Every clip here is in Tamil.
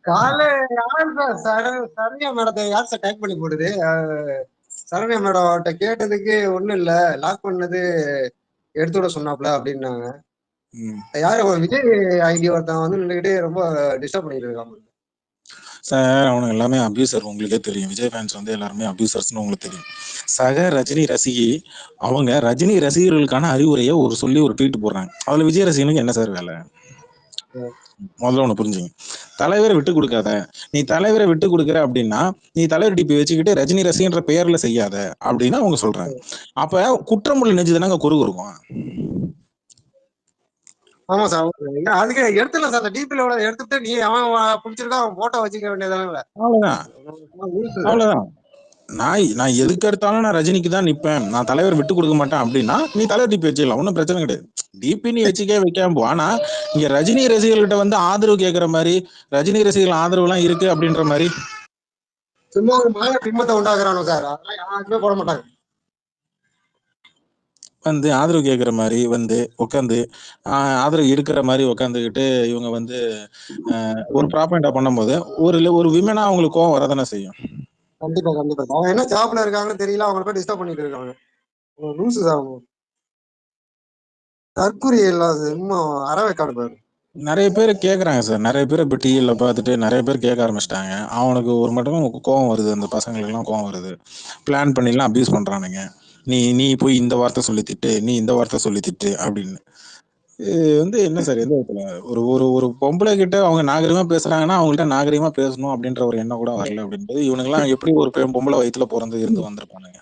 காலைல யார் சரண்யா மேடத்தை யார் சார் டேக் பண்ணி போடுது? சரண்யா மேடம் கேட்டதுக்கு ஒண்ணும் இல்ல, லாக் பண்ணது எடுத்து விட சொன்னாப்ல அப்படின்னாங்க. யாரு விஜய் ஐடி ஒருத்தன் வந்து நின்றுகிட்டு ரொம்ப டிஸ்டர்ப் பண்ணிட்டு இருக்கான் சார். அவனுக்கு எல்லாமே அபியூசர், உங்களுக்கே தெரியும். விஜய் ஃபேன்ஸ் வந்து எல்லாருமே அபியூசர்ஸ்னு உங்களுக்கு தெரியும். சக ரஜினி ரசிகை அவங்க ரஜினி ரசிகர்களுக்கான அறிவுரையை சொல்லி ஒரு ட்வீட் போடுறாங்க. அதுல விஜய் ரசிகனுக்கு என்ன சார் வேலை? முதல்ல ஒண்ணு புரிஞ்சுங்க. தலைவரை விட்டு கொடுக்காத. நீ தலைவரை விட்டு கொடுக்குற அப்படின்னா நீ தலைவர் டிபி வச்சுக்கிட்டு ரஜினி ரசிகன்ற பெயர்ல செய்யாத அப்படின்னு அவங்க சொல்றாங்க. அப்ப குற்றமுள்ள நெஞ்சு தானங்க குறுகு இருக்கும். ஆமா சார், அதுக்கு எடுத்துலாம் சார். அந்த டிபில எடுத்துட்டு நீ அவன் பிடிச்சிருக்கா அவன் போட்டோ வச்சுக்க வேண்டியதானே. அவ்வளவுதான். நான் எதுக்கு எடுத்தாலும் நான் ரஜினிக்கு தான் நிப்பேன், நான் தலைவர் விட்டு கொடுக்க மாட்டேன் அப்படின்னா நீ தலைவர் டிபி வச்சுக்கலாம், ஒன்னும் பிரச்சனை கிடையாது. டிபி நீ வச்சுக்கே வைக்காம. ஆனா இங்க ரஜினி ரசிகர்கள்கிட்ட வந்து ஆதரவு கேட்கிற மாதிரி, ரஜினி ரசிகர்கள் ஆதரவு எல்லாம் இருக்கு அப்படின்ற மாதிரி சும்மா ஒரு மாய பிம்பத்தை உண்டாக்குறானோ சார், அதெல்லாம் யாருக்குமே போட மாட்டாங்க. வந்து ஆதரவு கேட்கிற மாதிரி வந்து உட்காந்து ஆதரவு இருக்கிற மாதிரி உட்காந்துக்கிட்டு இவங்க வந்து ஒரு ப்ராப்பர்ட்டா பண்ணும்போது ஒரு விமனா அவங்களுக்கு கோவம் வரதானே செய்யும். கண்டிப்பா கண்டிப்பா. அவங்க என்ன ஜாப்ல இருக்காங்கன்னு தெரியல, அவங்க போய் டிஸ்டர்ப் பண்ணிட்டு இருக்காங்க. லூசு தான் அவங்க. தற்கொலை இல்லாத இன்னும் அறவைக்காடு பாரு. நிறைய பேர் கேட்குறாங்க சார். நிறைய பேர் இப்போ டிவியில் பார்த்துட்டு நிறைய பேர் கேட்க ஆரம்பிச்சிட்டாங்க. அவனுக்கு ஒரு மட்டும் கோவம் வருது, அந்த பசங்களுக்குலாம் கோவம் வருது. பிளான் பண்ணிலாம் அபியூஸ் பண்ணுறானுங்க. நீ போய் இந்த வார்த்தை சொல்லி திட்டு, நீ இந்த வார்த்தை சொல்லி திட்டு அப்படின்னு. இது வந்து என்ன சார், எந்த விதத்துல ஒரு ஒரு ஒரு பொம்பளை கிட்ட அவங்க நாகரிகமா பேசுறாங்கன்னா அவங்கள்ட்ட நாகரிகமா பேசணும் அப்படின்ற ஒரு எண்ணம் கூட வரல அப்படின்றது. இவனுங்கெல்லாம் எப்படி ஒரு பொம்பளை வயிற்றுல பிறந்து இருந்து வந்திருப்பானுங்க.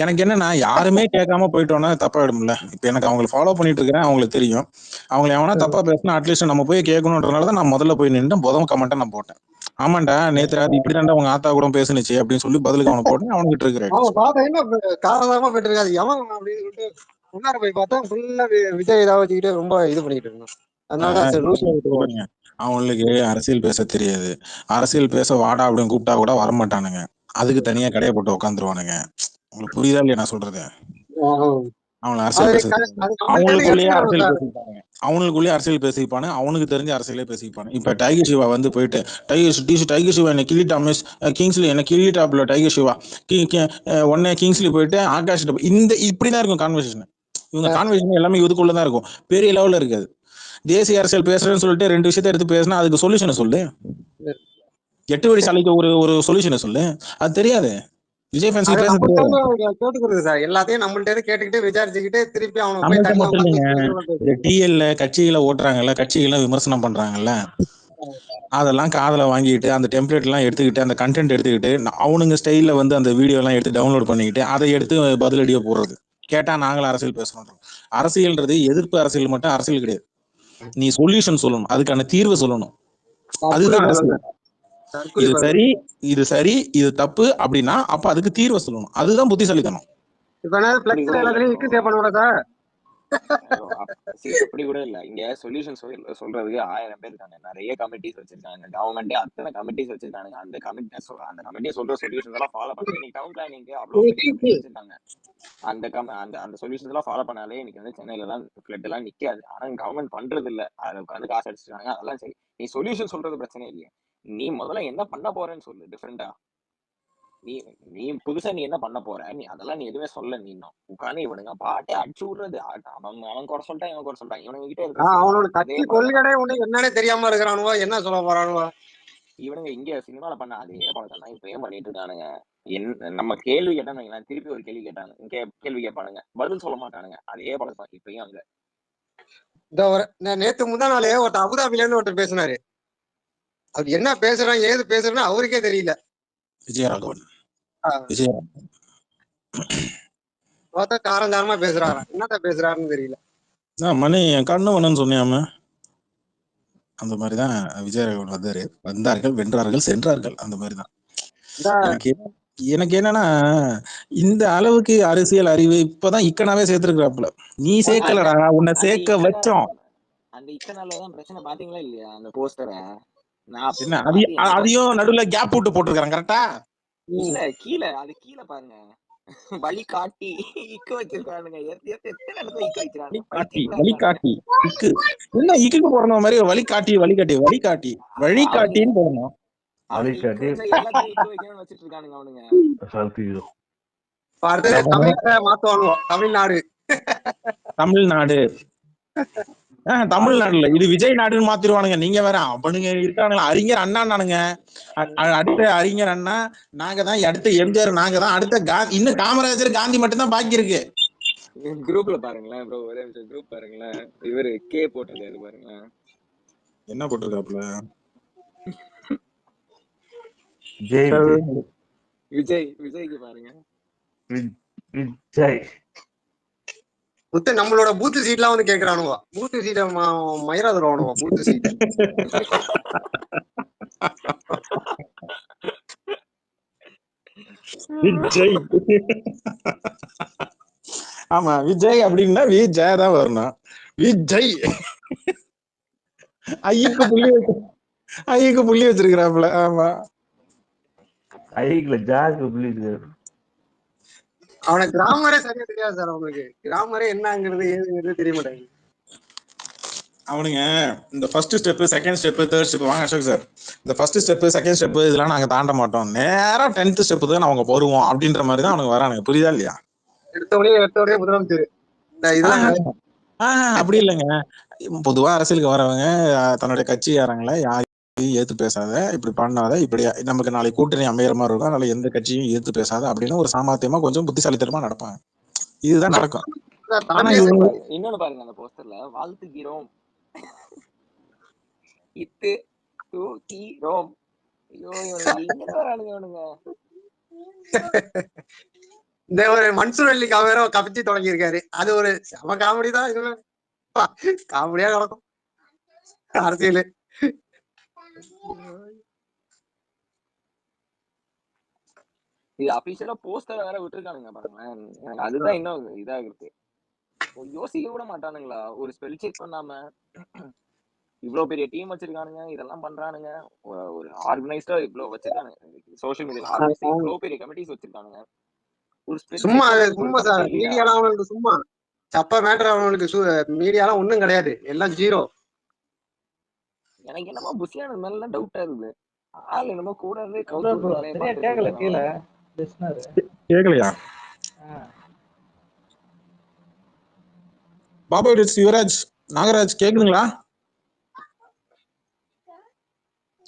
எனக்கு என்னன்னா, யாருமே கேட்காம போயிட்டோம்னா தப்பா ஆயிடும்ல. இப்ப எனக்கு அவங்களை ஃபாலோ பண்ணிட்டு இருக்கிறேன், அவங்களுக்கு தெரியும். அவங்களை எவனா தப்பா பேசினா அட்லீஸ்ட் நம்ம போய் கேட்கணுன்றதுனாலதான் நான் முதல்ல போய் நின்று முதல் கமெண்ட்டை நான் போட்டேன். ஆமாண்டா, நேத்து ராத்திரி இப்படிதான்டா உங்க ஆத்தா கூட பேசுனுச்சு அப்படின்னு சொல்லி பதிலுக்கு அவனை போட்டேன். அவனுக்கு இருக்கிறேன் காரணமா போயிட்டு இருக்காது எவன் அப்படின்னு சொல்லிட்டு முன்னாடி போய் பார்த்தா ஃபுல்லா விஜய் ஏதாவது வச்சுக்கிட்டு ரொம்ப இது பண்ணிட்டு இருந்தான். அதனாலதான் அவங்களுக்கு அரசியல் பேச தெரியாது. அரசியல் பேச வாடா அப்படின்னு கூப்பிட்டா கூட வரமாட்டானுங்க. அதுக்கு தனியா கடையை போட்டு உட்காந்துருவானுங்க. உங்களுக்கு புரியுதா இல்லையா நான் சொல்றது? அவங்களை அரசியல் பேச அவங்களுக்குள்ளேயே அரசியல் பேசிப்பானுங்க. அவங்களுக்குள்ளேயே அரசியல் பேசிப்பானு, அவனுக்கு தெரிஞ்ச அரசியலே பேசிப்பானு. இப்ப டைகர் சிவா வந்து போயிட்டு டைகர் சிவா என்ன கில்லிட்டா மிஸ் கிங்ஸ்லி என்ன கில்லிட்டாப்ல டைகர் சிவா உடனே கிங்ஸ்லி போயிட்டு ஆகாஷ் இந்த இப்படிதான் இருக்கும் கான்வர்சேஷன். இவங்க கான்வர்சேஷன் எல்லாமே இதுக்குள்ளதான் இருக்கும், பெரிய லெவல்ல இருக்காது. தேசிய அரசியல் பேசுறேன்னு சொல்லிட்டு 2 விஷயத்தை எடுத்து பேசினா அதுக்கு சொல்யூஷனை சொல்லு. 8 வழி சாலைக்கு ஒரு சொல்யூஷனை சொல்லு. அது தெரியாது. விஜய் ஃபேன்ஸ் பேச கேட்டுக்கிறது சார், எல்லாத்தையும் நம்மள்ட்ட கேட்டுக்கிட்டு விசாரிச்சுக்கிட்டு திருப்பி அவங்க டிஎல்ல கட்சிகளை ஓட்டுறாங்கல்ல, கட்சிகளை விமர்சனம் பண்றாங்கல்ல, அதெல்லாம் காதல வாங்கிட்டு அந்த டெம்ப்ளேட் எல்லாம் எடுத்துக்கிட்டு அந்த கண்டென்ட் எடுத்துக்கிட்டு அவனுங்க ஸ்டைல்ல வந்து அந்த வீடியோ எல்லாம் எடுத்து டவுன்லோட் பண்ணிக்கிட்டு அதை எடுத்து பதிலடியா போடுறது. கேட்டா நாங்களும் அரசியல் பேசுறோம். அரசியல்ன்றது எதிர்ப்பு அரசியல் மட்டும் அரசியல் கிடையாது. நீ சொல்யூஷன் சொல்லணும், அதுக்கான தீர்வு சொல்லணும். அதுதான் அரசியல். இது சரி, இது சரி, இது தப்பு அப்படின்னா அப்ப அதுக்கு தீர்வை சொல்லணும். அதுதான் புத்திசாலித்தனம். அப்படி கூட இல்ல. இங்க சொல்யூஷன் சொல்றதுக்கு 1000 பேர் இருக்காங்க. நிறைய கமிட்டிஸ் வச்சிருக்காங்க. கவர்மெண்டே அத்தனை கமிட்டிஸ் வச்சிருக்காங்க. அந்த கமிட்டியை சொல்ற சொல்யூஷன்ஸ் எல்லாம் ஃபாலோ பண்ண இன்னைக்கு டவுன் பிளானிங்க்கு அவ்வளவு பெரிய கமிட்டி வச்சிருக்காங்க. அந்த சொல்யூஷன்ஸ் எல்லாம் ஃபாலோ பண்ணாலே இன்னைக்கு வந்து சென்னையில எல்லாம் ஃபிளட் எல்லாம் நிக்காது. ஆனா கவர்மெண்ட் பண்றது இல்ல. அதை உட்காந்து காசு அடிச்சிருக்காங்க. அதெல்லாம் சரி. நீ சொல்யூஷன் சொல்றது பிரச்சனை இல்லையா, நீ முதல்ல என்ன பண்ண போறேன்னு சொல்லு. டிஃபரெண்டா நீ புதுசா நீ என்ன பண்ண போற, நீ அதெல்லாம் நீ எதுவுமே சொல்ல. நீ உட்காந்து இவனுங்க பாட்டே அடிச்சு விடுறது. அவன் குறை சொல்லிட்டான், இவன் குறை சொல்லிட்டான். இவனுங்க கிட்ட என்னன்னு தெரியாம இருக்கிறானுவோ, என்ன சொல்ல போறானுவோ. இவனுங்க இங்க சினிமால பண்ண அதே பழக்கம் தான் இப்பயும் பண்ணிட்டு இருக்கானுங்க. நம்ம கேள்வி கேட்டானுங்க, திருப்பி ஒரு கேள்வி கேட்டாங்க, கேள்வி கேட்பானுங்க, பதில் சொல்ல மாட்டானுங்க. அதே பழக்கம் இப்பயும் அங்க. நேத்து முந்தா நாளே ஒருத்தர் அபுதாபில இருந்து ஒருத்தர் பேசினாரு. அவர் என்ன பேசுறான் ஏது பேசுறேன்னு அவருக்கே தெரியல. விஜயராகவன் காரஞ்சாரமா பேசுறாரா, என்னத்த பேசுறாருன்னு தெரியல. மணி என் கண்ணு வேணும்னு சொன்னியாம, அந்த மாதிரிதான் விஜயராகவன் வந்தார்கள், வென்றார்கள், சென்றார்கள். அந்த மாதிரிதான் எனக்கு என்னன்னா, இந்த அளவுக்கு அரசியல் அறிவு இப்பதான் இக்கனாவே சேர்த்திருக்கிறாப்புல. நீ சேர்க்கலடா, உன்னை சேர்க்க வச்சோம். அந்த இக்கனாலதான் பிரச்சனை. பாத்தீங்களா இல்லையா அந்த போஸ்டரை? அதையும் நடுவுல கேப் போட்டு போட்டிருக்காங்க. கரெக்டா? இல்ல, கீழே அது கீழே பாருங்க. வழிகாட்டி இக்கு வச்சிருக்கானுங்க. எத்தனை இடத்துல இக்கு வைக்கிறானுங்க. வழிகாட்டி பைத்தியங்களா வழிகாட்டி இருக்கானுங்க. இக்கு என்ன இக்கு போடணும் மாதிரி வழிகாட்டி வழிகாட்டி வழிகாட்டி அவனுங்க வழிகாட்டின்னு போடணும். அவனுங்க இக்கு வழிகாட்டி வச்சா எல்லாத்தையும் இக்கு வைக்கணும்னு வச்சிட்டு இருக்கானுங்க அவனுங்க. சல்தியோ அடுத்தது தமிழ்நாட்டை மாத்துவானுவோம். தமிழ்நாடு தமிழ்நாடு தமிழ்நாடுல இது விஜய் நாடுன்னு மாத்திருவானுங்க. நீங்க வேற அவனுங்க இருக்கானுங்களா அறிஞர் அண்ணானுங்க. அடுத்த அறிஞர் அண்ணா நாங்க தான், அடுத்த எம்ஜிஆர் நாங்க தான், அடுத்த இன்னும் காமராஜர் காந்தி மட்டும் தான் பாக்கி இருக்கு. குரூப்ல பாருங்களேன் ப்ரோ, ஒரே நிமிஷம் குரூப் பாருங்களேன். இவரு கே போட்டிருக்காரு பாருங்களேன். என்ன போட்டிருக்காப்ல? விஜய்க்கு பாருங்க. விஜய் புத்த நம்மளோட பூத்து சீட்லாம் வந்து கேக்குறானுவா. பூத்து சீட்டை மயிரா தருவானுவா. பூத்து சீட் விஜய் ஆமா விஜய் அப்படின்னா விஜய் தான் வரணும். விஜய் ஐக்கு புள்ளி வச்சிருக்கிறாப்ல. ஆமா ஐக்குல ஜாக்கு புள்ளி இருக்காரு. அவனுக்கு கிராமரே சரியா தெரியாது சார். அவனுக்கு கிராமரே என்னங்கிறது ஏதுங்கிறது தெரிய மாட்டேங்குது. அவனுங்க இந்த first step, second step, third step வாங்க அசோக் சார். இந்த ஃபர்ஸ்ட் ஸ்டெப், செகண்ட் ஸ்டெப் இதெல்லாம் நாங்க தாண்ட மாட்டோம். நேரா 10th ஸ்டெப் தான் அவங்க போடுவோம் அப்படின்ற மாதிரி தான் அவனுக்கு வரானுங்க. புரியுதா இல்லையா? எடுத்தோடனே முதலமைச்சர் இதெல்லாம் அப்படி இல்லைங்க. பொதுவா அரசியலுக்கு வரவங்க தன்னுடைய கட்சிக்காரங்களை யாரையும் ஏத்து பேசாத, இப்படி பண்ணாத, இப்படி நமக்கு நாளைக்கு கூட்டணி அமையற மாதிரி இருக்கும், அதனால எந்த கட்சியும் ஏத்து பேசாத அப்படின்னு ஒரு சாமர்த்தியமா கொஞ்சம் புத்திசாலித்தனமா நடப்பாங்க. இதுதான் நடக்கும். இன்னொன்னு பாருங்க, அந்த போஸ்டர்ல வாழ்த்துகிறோம் இத்து தூக்கிறோம். ஐயோ இவனுங்க வரானுங்க இவனுங்க. இந்த ஒரு மன்சூர் அலி காவேரோ கபிச்சு தொடங்கி இருக்காரு. அது ஒரு செம காமெடி தான். இது காமெடியா நடக்கும் அரசியல். இது அபிஷியலா போஸ்டர் வேற விட்டுருக்கானுங்க பாருங்களேன். எனக்கு அதுதான் இன்னும் இதா இருக்கு. யோசிக்க கூட மாட்டானுங்களா? ஒரு ஸ்பெல் செக் பண்ணாம இவ்வளவு பெரிய டீம் வச்சிருக்கானுங்க, இதெல்லாம் பண்றானுங்க. ஒரு ஆர்கனைஸ்டா இவ்வளவு வச்சிருக்கானுங்க. சோசியல் மீடியா ஆர்கனைஸ்டா இவ்வளவு பெரிய கமிட்டிஸ் வச்சிருக்கானுங்க. சும்மா சார் மீடியாலாம் அவனுக்கு சும்மா சப்ப மேட்டர். அவனுக்கு மீடியாலாம் ஒண்ணும் கிடையாது, எல்லாம் ஜீரோ. எனக்கு என்னமோ புஷியான மேல டவுட்டா இருக்கு. ஆள் என்னமோ கூட இருந்து கேக்கலையா? பாபா யுவராஜ் நாகராஜ் கேக்குதுங்களா?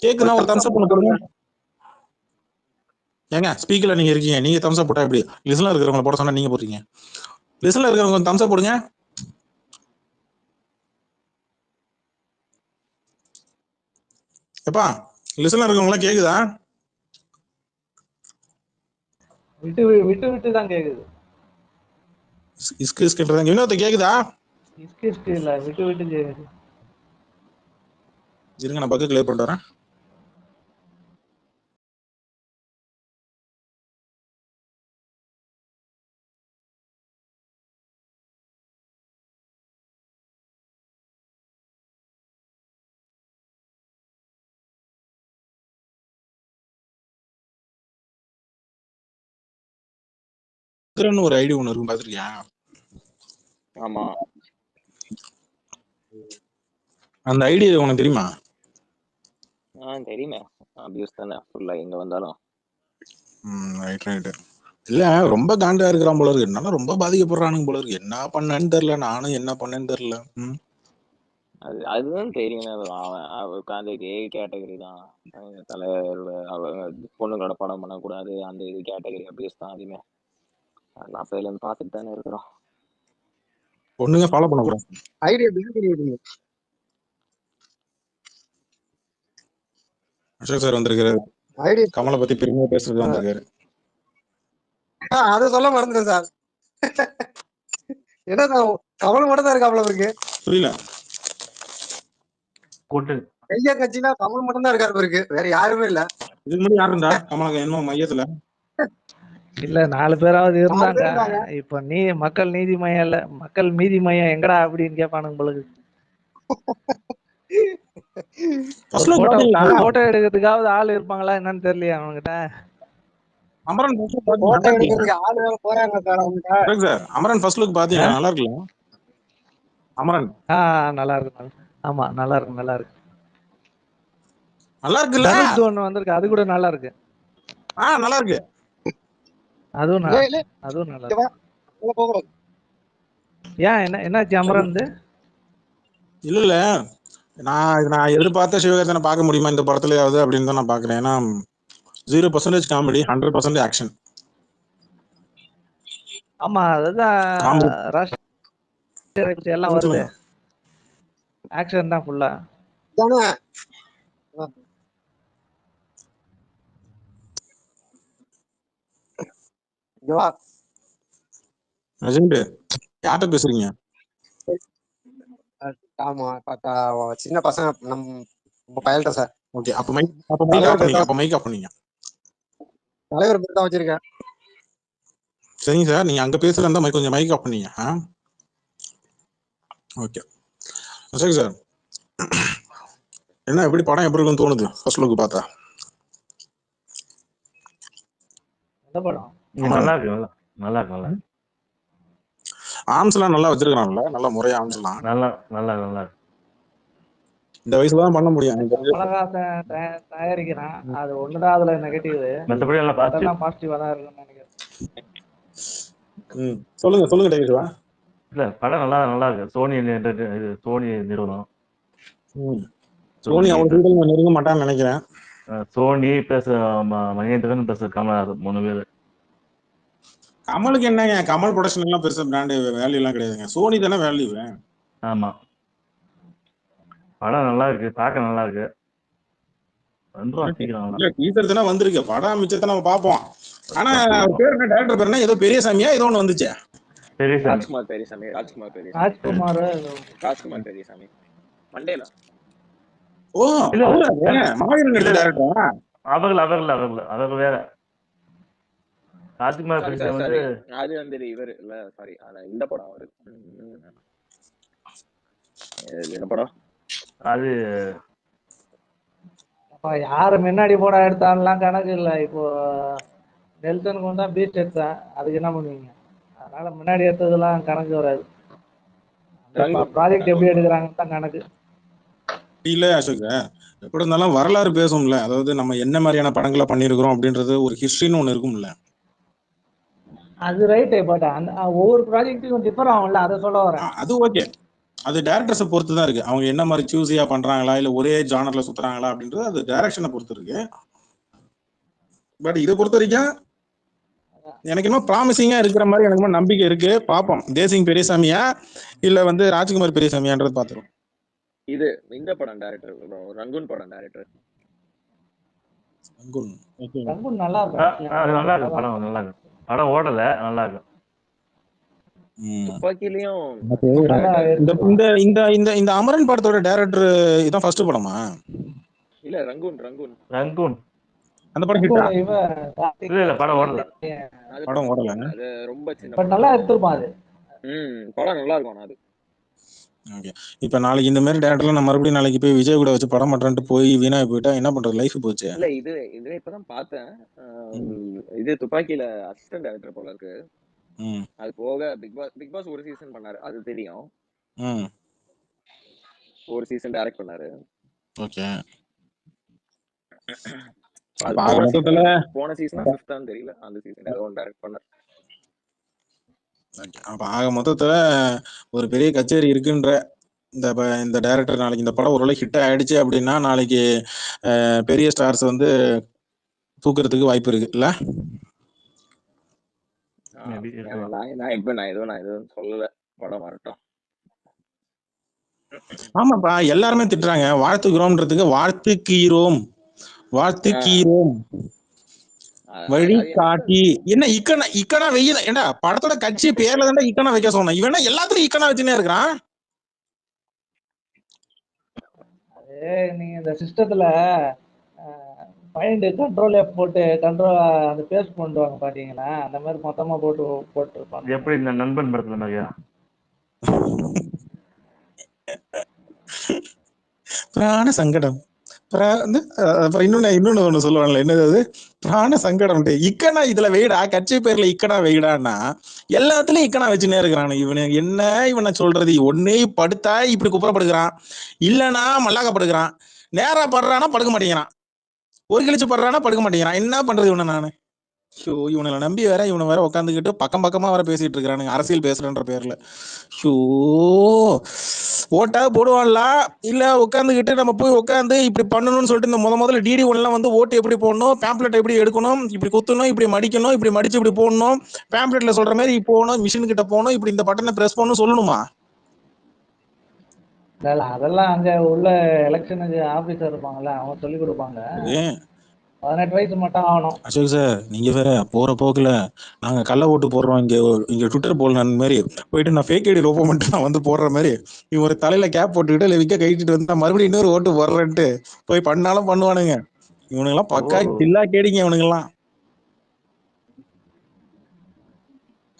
கேக்குதுன்னா ஒரு தம்ஸ் அப் பண்ண போடுங்க. ஏங்க ஸ்பீக்கர்ல நீங்க இருக்கீங்க, நீங்க தம்ஸ் அப் போட்டா எப்படி? லிசன்ல இருக்கிறவங்க போட சொன்னா நீங்க போடுறீங்க. லிசன்ல இருக்கிறவங்க தம்ஸ் அப் போடுங்க. எப்பா லிசன்ல இருக்கவங்க கேக்குதா? விட்டு விட்டு தான் கேக்குது. இஸ்கு இஸ்குன்றதாங்க. இன்னொருத்த கேக்குதா? இஸ்கு இல்ல, விட்டு விட்டு கேக்குது. இருங்க நான் பக்கத்துல கிளியர் பண்ணிட்டு வரேன். ஒரு ஐடி ஒண்ணு இருக்கும், பாத்துருக்கியா? ஆமா, அந்த ஐடி உனக்கு தெரியுமா? தெரியுமே. அபியூஸ் தானே ஃபுல்லா எங்க வந்தாலும். Right right. இல்ல ரொம்ப காண்டா இருக்கிறான் போல இருக்கு. என்னால ரொம்ப பாதிக்கப்படுறானுங்க போல இருக்கு. என்ன பண்ணேன்னு தெரியல, நானும் என்ன பண்ணேன்னு தெரியல. அதுதான் தெரியும். அவன் உட்காந்து கேட்டகரி தான் தலைவர், பொண்ணுங்களோட படம் பண்ணக்கூடாது, அந்த இது கேட்டகரி அபியூஸ் தான் அதுமே. அதெல்லாம் அப்பையில இருந்து பார்த்துட்டு தானே இருக்கிறோம். பொண்ணுங்க ஃபாலோ பண்ணக்கூடாது. ஐடியா பண்ணிடுங்க. அசோக் சார் வந்திருக்காரு. கமலை பத்தி பெருமையா பேசுறது வந்திருக்காரு. அதை சொல்ல மறந்துட்டேன் சார். என்ன கமல் மட்டும் தான் இருக்காப்ல இருக்கு. புரியல. கையா கட்சினா கமல் மட்டும் தான் இருக்காரு இருக்கு, வேற யாருமே இல்ல. இதுக்கு முன்னாடி யாரு இருந்தா கமலா என்ன மையத்துல? இல்ல 4 பேராவது இருந்தாங்க. இப்ப மக்கள் நீதி மையம் இல்ல, மக்கள் மீதி மையம் எங்கடா அப்படின்னு கேட்பானுங்க பொழுது. போட்டோ எடுக்கிறதுக்காவது ஆள் இருப்பாங்களா என்னன்னு தெரியலையா அவங்ககிட்ட. அமரன் first look பாத்தீங்களா? போட்டோ நல்லா இருக்குல்ல எடுக்கிறதுக்கு ஆள் வேற போறாங்க சார் அவங்க. சார்? அமரன் ஃபர்ஸ்ட் லுக் பாத்தீங்களா? நல்லா இருக்குல்ல அமரன்? நல்லா இருக்கு. ஆமா நல்லா இருக்கு, நல்லா இருக்கு. நல்லா இருக்குல்ல? தனுஷ் ஒண்ணு வந்திருக்கு, அது கூட நல்லா இருக்கு. நல்லா இருக்கு. அதுவும் இல்ல இல்ல அதுவும் நல்லா இங்க இருக்கு. வா, உள்ள போக கூடாது. ஏன் என்னாச்சு அமரன்? இல்ல இல்ல, நான் எதிர்பார்த்த சிவகார்த்திகேயனை பார்க்க முடியுமா இந்த படத்துலயாவது அப்படின்னு தான் நான் பாக்குறேன். ஏன்னா 0% காமெடி, 100% ஆக்ஷன். ஆமா அதுதான் காமெடி ராஷ்டிரிய எல்லாம் வருது, சொல்லுங்க. ஆக்ஷன் தான் ஃபுல்லா. தானே இங்க வா. அஜெண்ட் யார்கிட்ட பேசுறீங்க? ஆமா சின்ன பசங்க நம்ம பயல்கிட்ட சார். ஓகே, அப்ப மைக் ஆஃப் தலைவர் பேர் பண்ணீங்க. தான் அப்ப மைக் ஆஃப் பண்ணீங்க. தலைவர் பேர் தான் வச்சிருக்கேன். சரிங்க சார், நீங்க அங்க பேசுறதா கொஞ்சம் மைக் ஆஃப் பண்ணீங்க. ஓகே சரி சார், என்ன எப்படி படம் எப்படி இருக்குன்னு தோணுது ஃபர்ஸ்ட் லுக் பார்த்தா? எந்த படம்? நல்லா இருக்கு, நல்லா இருக்கு, நல்லா இருக்கு. ஆர்ம்ஸ் எல்லாம் நல்லா வச்சிருக்கான்ல, நல்ல முறையா ஆர்ம்ஸ் எல்லாம் நல்லா நல்லா நல்லா இருக்கு. இந்த வயசுல தான் பண்ண முடியும். கமலஹாசன் தயாரிக்கிறான், அது ஒண்ணுதான் அதுல நெகட்டிவ். மற்றபடி எல்லாம் பாசிட்டிவ். அதெல்லாம் பாசிட்டிவா தான் இருக்குன்னு நினைக்கிறேன். சொல்லுங்க சொல்லுங்க டேவிட்வா. இல்ல படம் நல்லா இருக்கு. சோனி நிறுவனம். சோனி அவ்வளவு நெருங்க மாட்டான்னு நினைக்கிறேன். Sony plus Mahendran plus Kamalahasan 3 பேர். கமலுக்கு என்னங்க, கமல் ப்ரொடக்ஷன் எல்லாம் பெருசா பிராண்ட் வேல்யூ எல்லாம் கிடையாதுங்க, சோனி தானே வேல்யூ. ஆமா படம் நல்லா இருக்கு, பார்க்க நல்லா இருக்கு. டீசர் தானே வந்திருக்கு, படம் மிச்சத்தை நம்ம பார்ப்போம். ஆனா பேர் என்ன, டைரக்டர் பேர் என்ன, ஏதோ பெரியசாமியா ஏதோ ஒண்ணு வந்துச்சு. ராஜ்குமார் பெரியசாமி. ராஜ்குமார் பெரியசாமி மண்டேல. ஓ மாவீரன் நடிச்ச டைரக்டரா? அவர் வேற. ராஜ்குமார் பெரியசாமி வந்து அது வந்து இவர் இல்ல, சாரி இந்த படம் அவரு என்ன படம் அது யாரு முன்னாடி படம் எடுத்தான்லாம் கணக்கு இல்ல. இப்போ நெல்சனுக்கு வந்தா பீச் எடுத்தேன், அதுக்கு என்ன பண்ணுவீங்க? அதனால முன்னாடி எடுத்ததெல்லாம் கணக்கு வராது. ப்ராஜெக்ட் எப்படி எடுக்கிறாங்கன்னு தான் கணக்கு. இல்ல அசோக், எப்படி இருந்தாலும் வரலாறு பேசும்ல. அதாவது நம்ம என்ன மாதிரியான படங்களை பண்ணிருக்கிறோம் அப்படின்றது ஒரு ஹிஸ்டரின்னு ஒண்ணு இருக்கும்ல. அது ரைட்டு, பட் அந்த ஒவ்வொரு ப்ராஜெக்ட்டுக்கும் டிஃபர் ஆகும்ல, அதை சொல்ல வரேன். அது ஓகே, அது டேரக்டர்ஸை பொறுத்து தான் இருக்கு. அவங்க என்ன மாதிரி சூஸியா பண்றாங்களா இல்ல ஒரே ஜானர்ல சுத்துறாங்களா அப்படின்றது அது டைரக்ஷனை பொறுத்து இருக்கு. பட் இதை பொறுத்த வரைக்கும் எனக்கு இன்னும் ப்ராமிசிங்கா இருக்கிற மாதிரி எனக்கு நம்பிக்கை இருக்கு. பாப்போம், தேசிங் பெரியசாமியா இல்ல வந்து ராஜ்குமார் பெரியசாமியான்றது பாத்துரும். இது இந்த படம் டைரக்டர் ரங்கூன் படம் டைரக்டர். ரங்கூன் நல்லா இருக்கு, படம் நல்லா இருக்கு. படம் ஓடல, நல்லா இருக்கு. துப்பாக்கிலையும் இந்த இந்த இந்த இந்த அமரன் படத்தோட டைரக்டர் இதான் ஃபர்ஸ்ட் படமா? இல்ல ரங்கூன் அந்த படம் ஹிட்டா? இல்ல படம் ஓடல. படம் ஓடல, அது ரொம்ப சின்ன பட் நல்லா எடுத்துருப்பான் அது. படம் நல்லா இருக்கும் அது. ஓகே, இப்ப நாளைக்கு இந்த மாதிரி டேரக்டர்ல நான் மறுபடியும் நாளைக்கு போய் விஜய் கூட வச்சு படம் பண்றேன்ட்டு போய் வீணா போயிட்டா என்ன பண்றது, லைஃப் போச்சு. இல்ல இது இப்பதான் பார்த்தேன். இது துப்பாக்கியில அசிஸ்டன்ட் டைரக்டர் போல இருக்கு. அது போக பிக் பாஸ் ஒரு சீசன் பண்ணாரு, அது தெரியும். ஒரு சீசன் டைரக்ட் பண்ணாரு. ஓகே, போன சீசன் 5th தெரியல, அந்த சீசன் ஏதோ ஒன்று டைரக்ட் பண்ணாரு. அப்ப ஆக மொத்தத்துல ஒரு பெரிய கச்சேரி இருக்குன்ற இந்த டைரக்டர் நாளைக்கு இந்த படம் ஓரளவு ஹிட் ஆயிடுச்சு அப்படின்னா நாளைக்கு பெரிய ஸ்டார்ஸ் வந்து தூக்குறதுக்கு வாய்ப்பு இருக்கு இல்ல? நான் எதுவும் சொல்லல, படம் வரட்டும். ஆமாப்பா, எல்லாருமே திட்டுறாங்க, வாழ்த்துக்கிறோம்ன்றதுக்கு வாழ்த்துக்கீரோம் வழி காட்டி என்ன இக்கனா வெயில. ஏண்டா படத்தோட கட்சி பேர்ல தானே இக்கனா வைக்க சொன்னேன், இவனா எல்லாத்துலயும் இக்கனா வச்சுனே இருக்கிறான். நீங்க இந்த சிஸ்டத்துல ஃபைண்ட் கண்ட்ரோல் F போட்டு கண்ட்ரோல் அந்த பேஸ்ட் பண்ணுவாங்க பாத்தீங்களா, அந்த மாதிரி மொத்தமா போட்டுருப்பாங்க. எப்படி இந்த நண்பன் படத்துல மாதிரியா? பிராண சங்கடம் அப்புறம் இன்னொன்னு ஒண்ணு சொல்லுவாங்கல்ல, என்னது அது, பிராண சங்கடம். இக்கனா இதுல வெயிடா, கட்சி பேர்ல இக்கனா வெயிடான்னா எல்லாத்துலயும் இக்கனா வச்சுனே இருக்கிறானு. இவனு என்ன இவனை சொல்றது, ஒன்னே படுத்தா இப்படி குப்புறப்படுகிறான், இல்லனா மல்லாக்கப்படுகிறான், நேரா படுறானா படுக்க மாட்டேங்கிறான், ஒரு கிழிச்சு படுறானா படுக்க மாட்டேங்கிறான். என்ன பண்றது இவனை நானு? ஷோ, இவனை நம்பி வேற இவனை வேற உட்காந்துக்கிட்டு பக்கம் பக்கமா வேற பேசிட்டு இருக்கிறானுங்க அரசியல் பேசுறன்ற பேர்ல. ஷோ, ஓட்டா போடுவான்ல, இல்ல உட்காந்துக்கிட்டு நம்ம போய் உட்காந்து இப்படி பண்ணணும்னு சொல்லிட்டு இந்த முதல்ல டிடி ஒன்லாம் வந்து ஓட்டு எப்படி போடணும், பேம்ப்ளெட் எப்படி எடுக்கணும், இப்படி குத்தணும், இப்படி மடிக்கணும், இப்படி மடிச்சு இப்படி போடணும், பேம்ப்ளெட்ல சொல்ற மாதிரி போகணும், மிஷின் கிட்ட போகணும், இப்படி இந்த பட்டனை பிரஸ் பண்ணணும் சொல்லணுமா? இல்ல அதெல்லாம் அங்க உள்ள எலெக்ஷனுக்கு ஆபீசர் இருப்பாங்கல்ல, அவங்க சொல்லி கொடுப்பாங்க. 18 வயசு மட்டும் ஆகணும். அசோக் சார், நீங்க வேற போற போக்குல நாங்க கள்ள ஓட்டு போடுறோம் இங்க ட்விட்டர் போடலாம் மாதிரி போயிட்டு நான் ஃபேக் ஐடி ஓப்பன் பண்ணிட்டு நான் வந்து போடுற மாதிரி இவன் ஒரு தலையில கேப் போட்டுக்கிட்டு இல்லை விக்க கழிச்சிட்டு வந்து மறுபடியும் இன்னொரு ஓட்டு போடுறேன்ட்டு போய் பண்ணாலும் பண்ணுவானுங்க. இவனுங்கெல்லாம் பக்கா கில்லா கேடிங்க இவனுங்கெல்லாம்.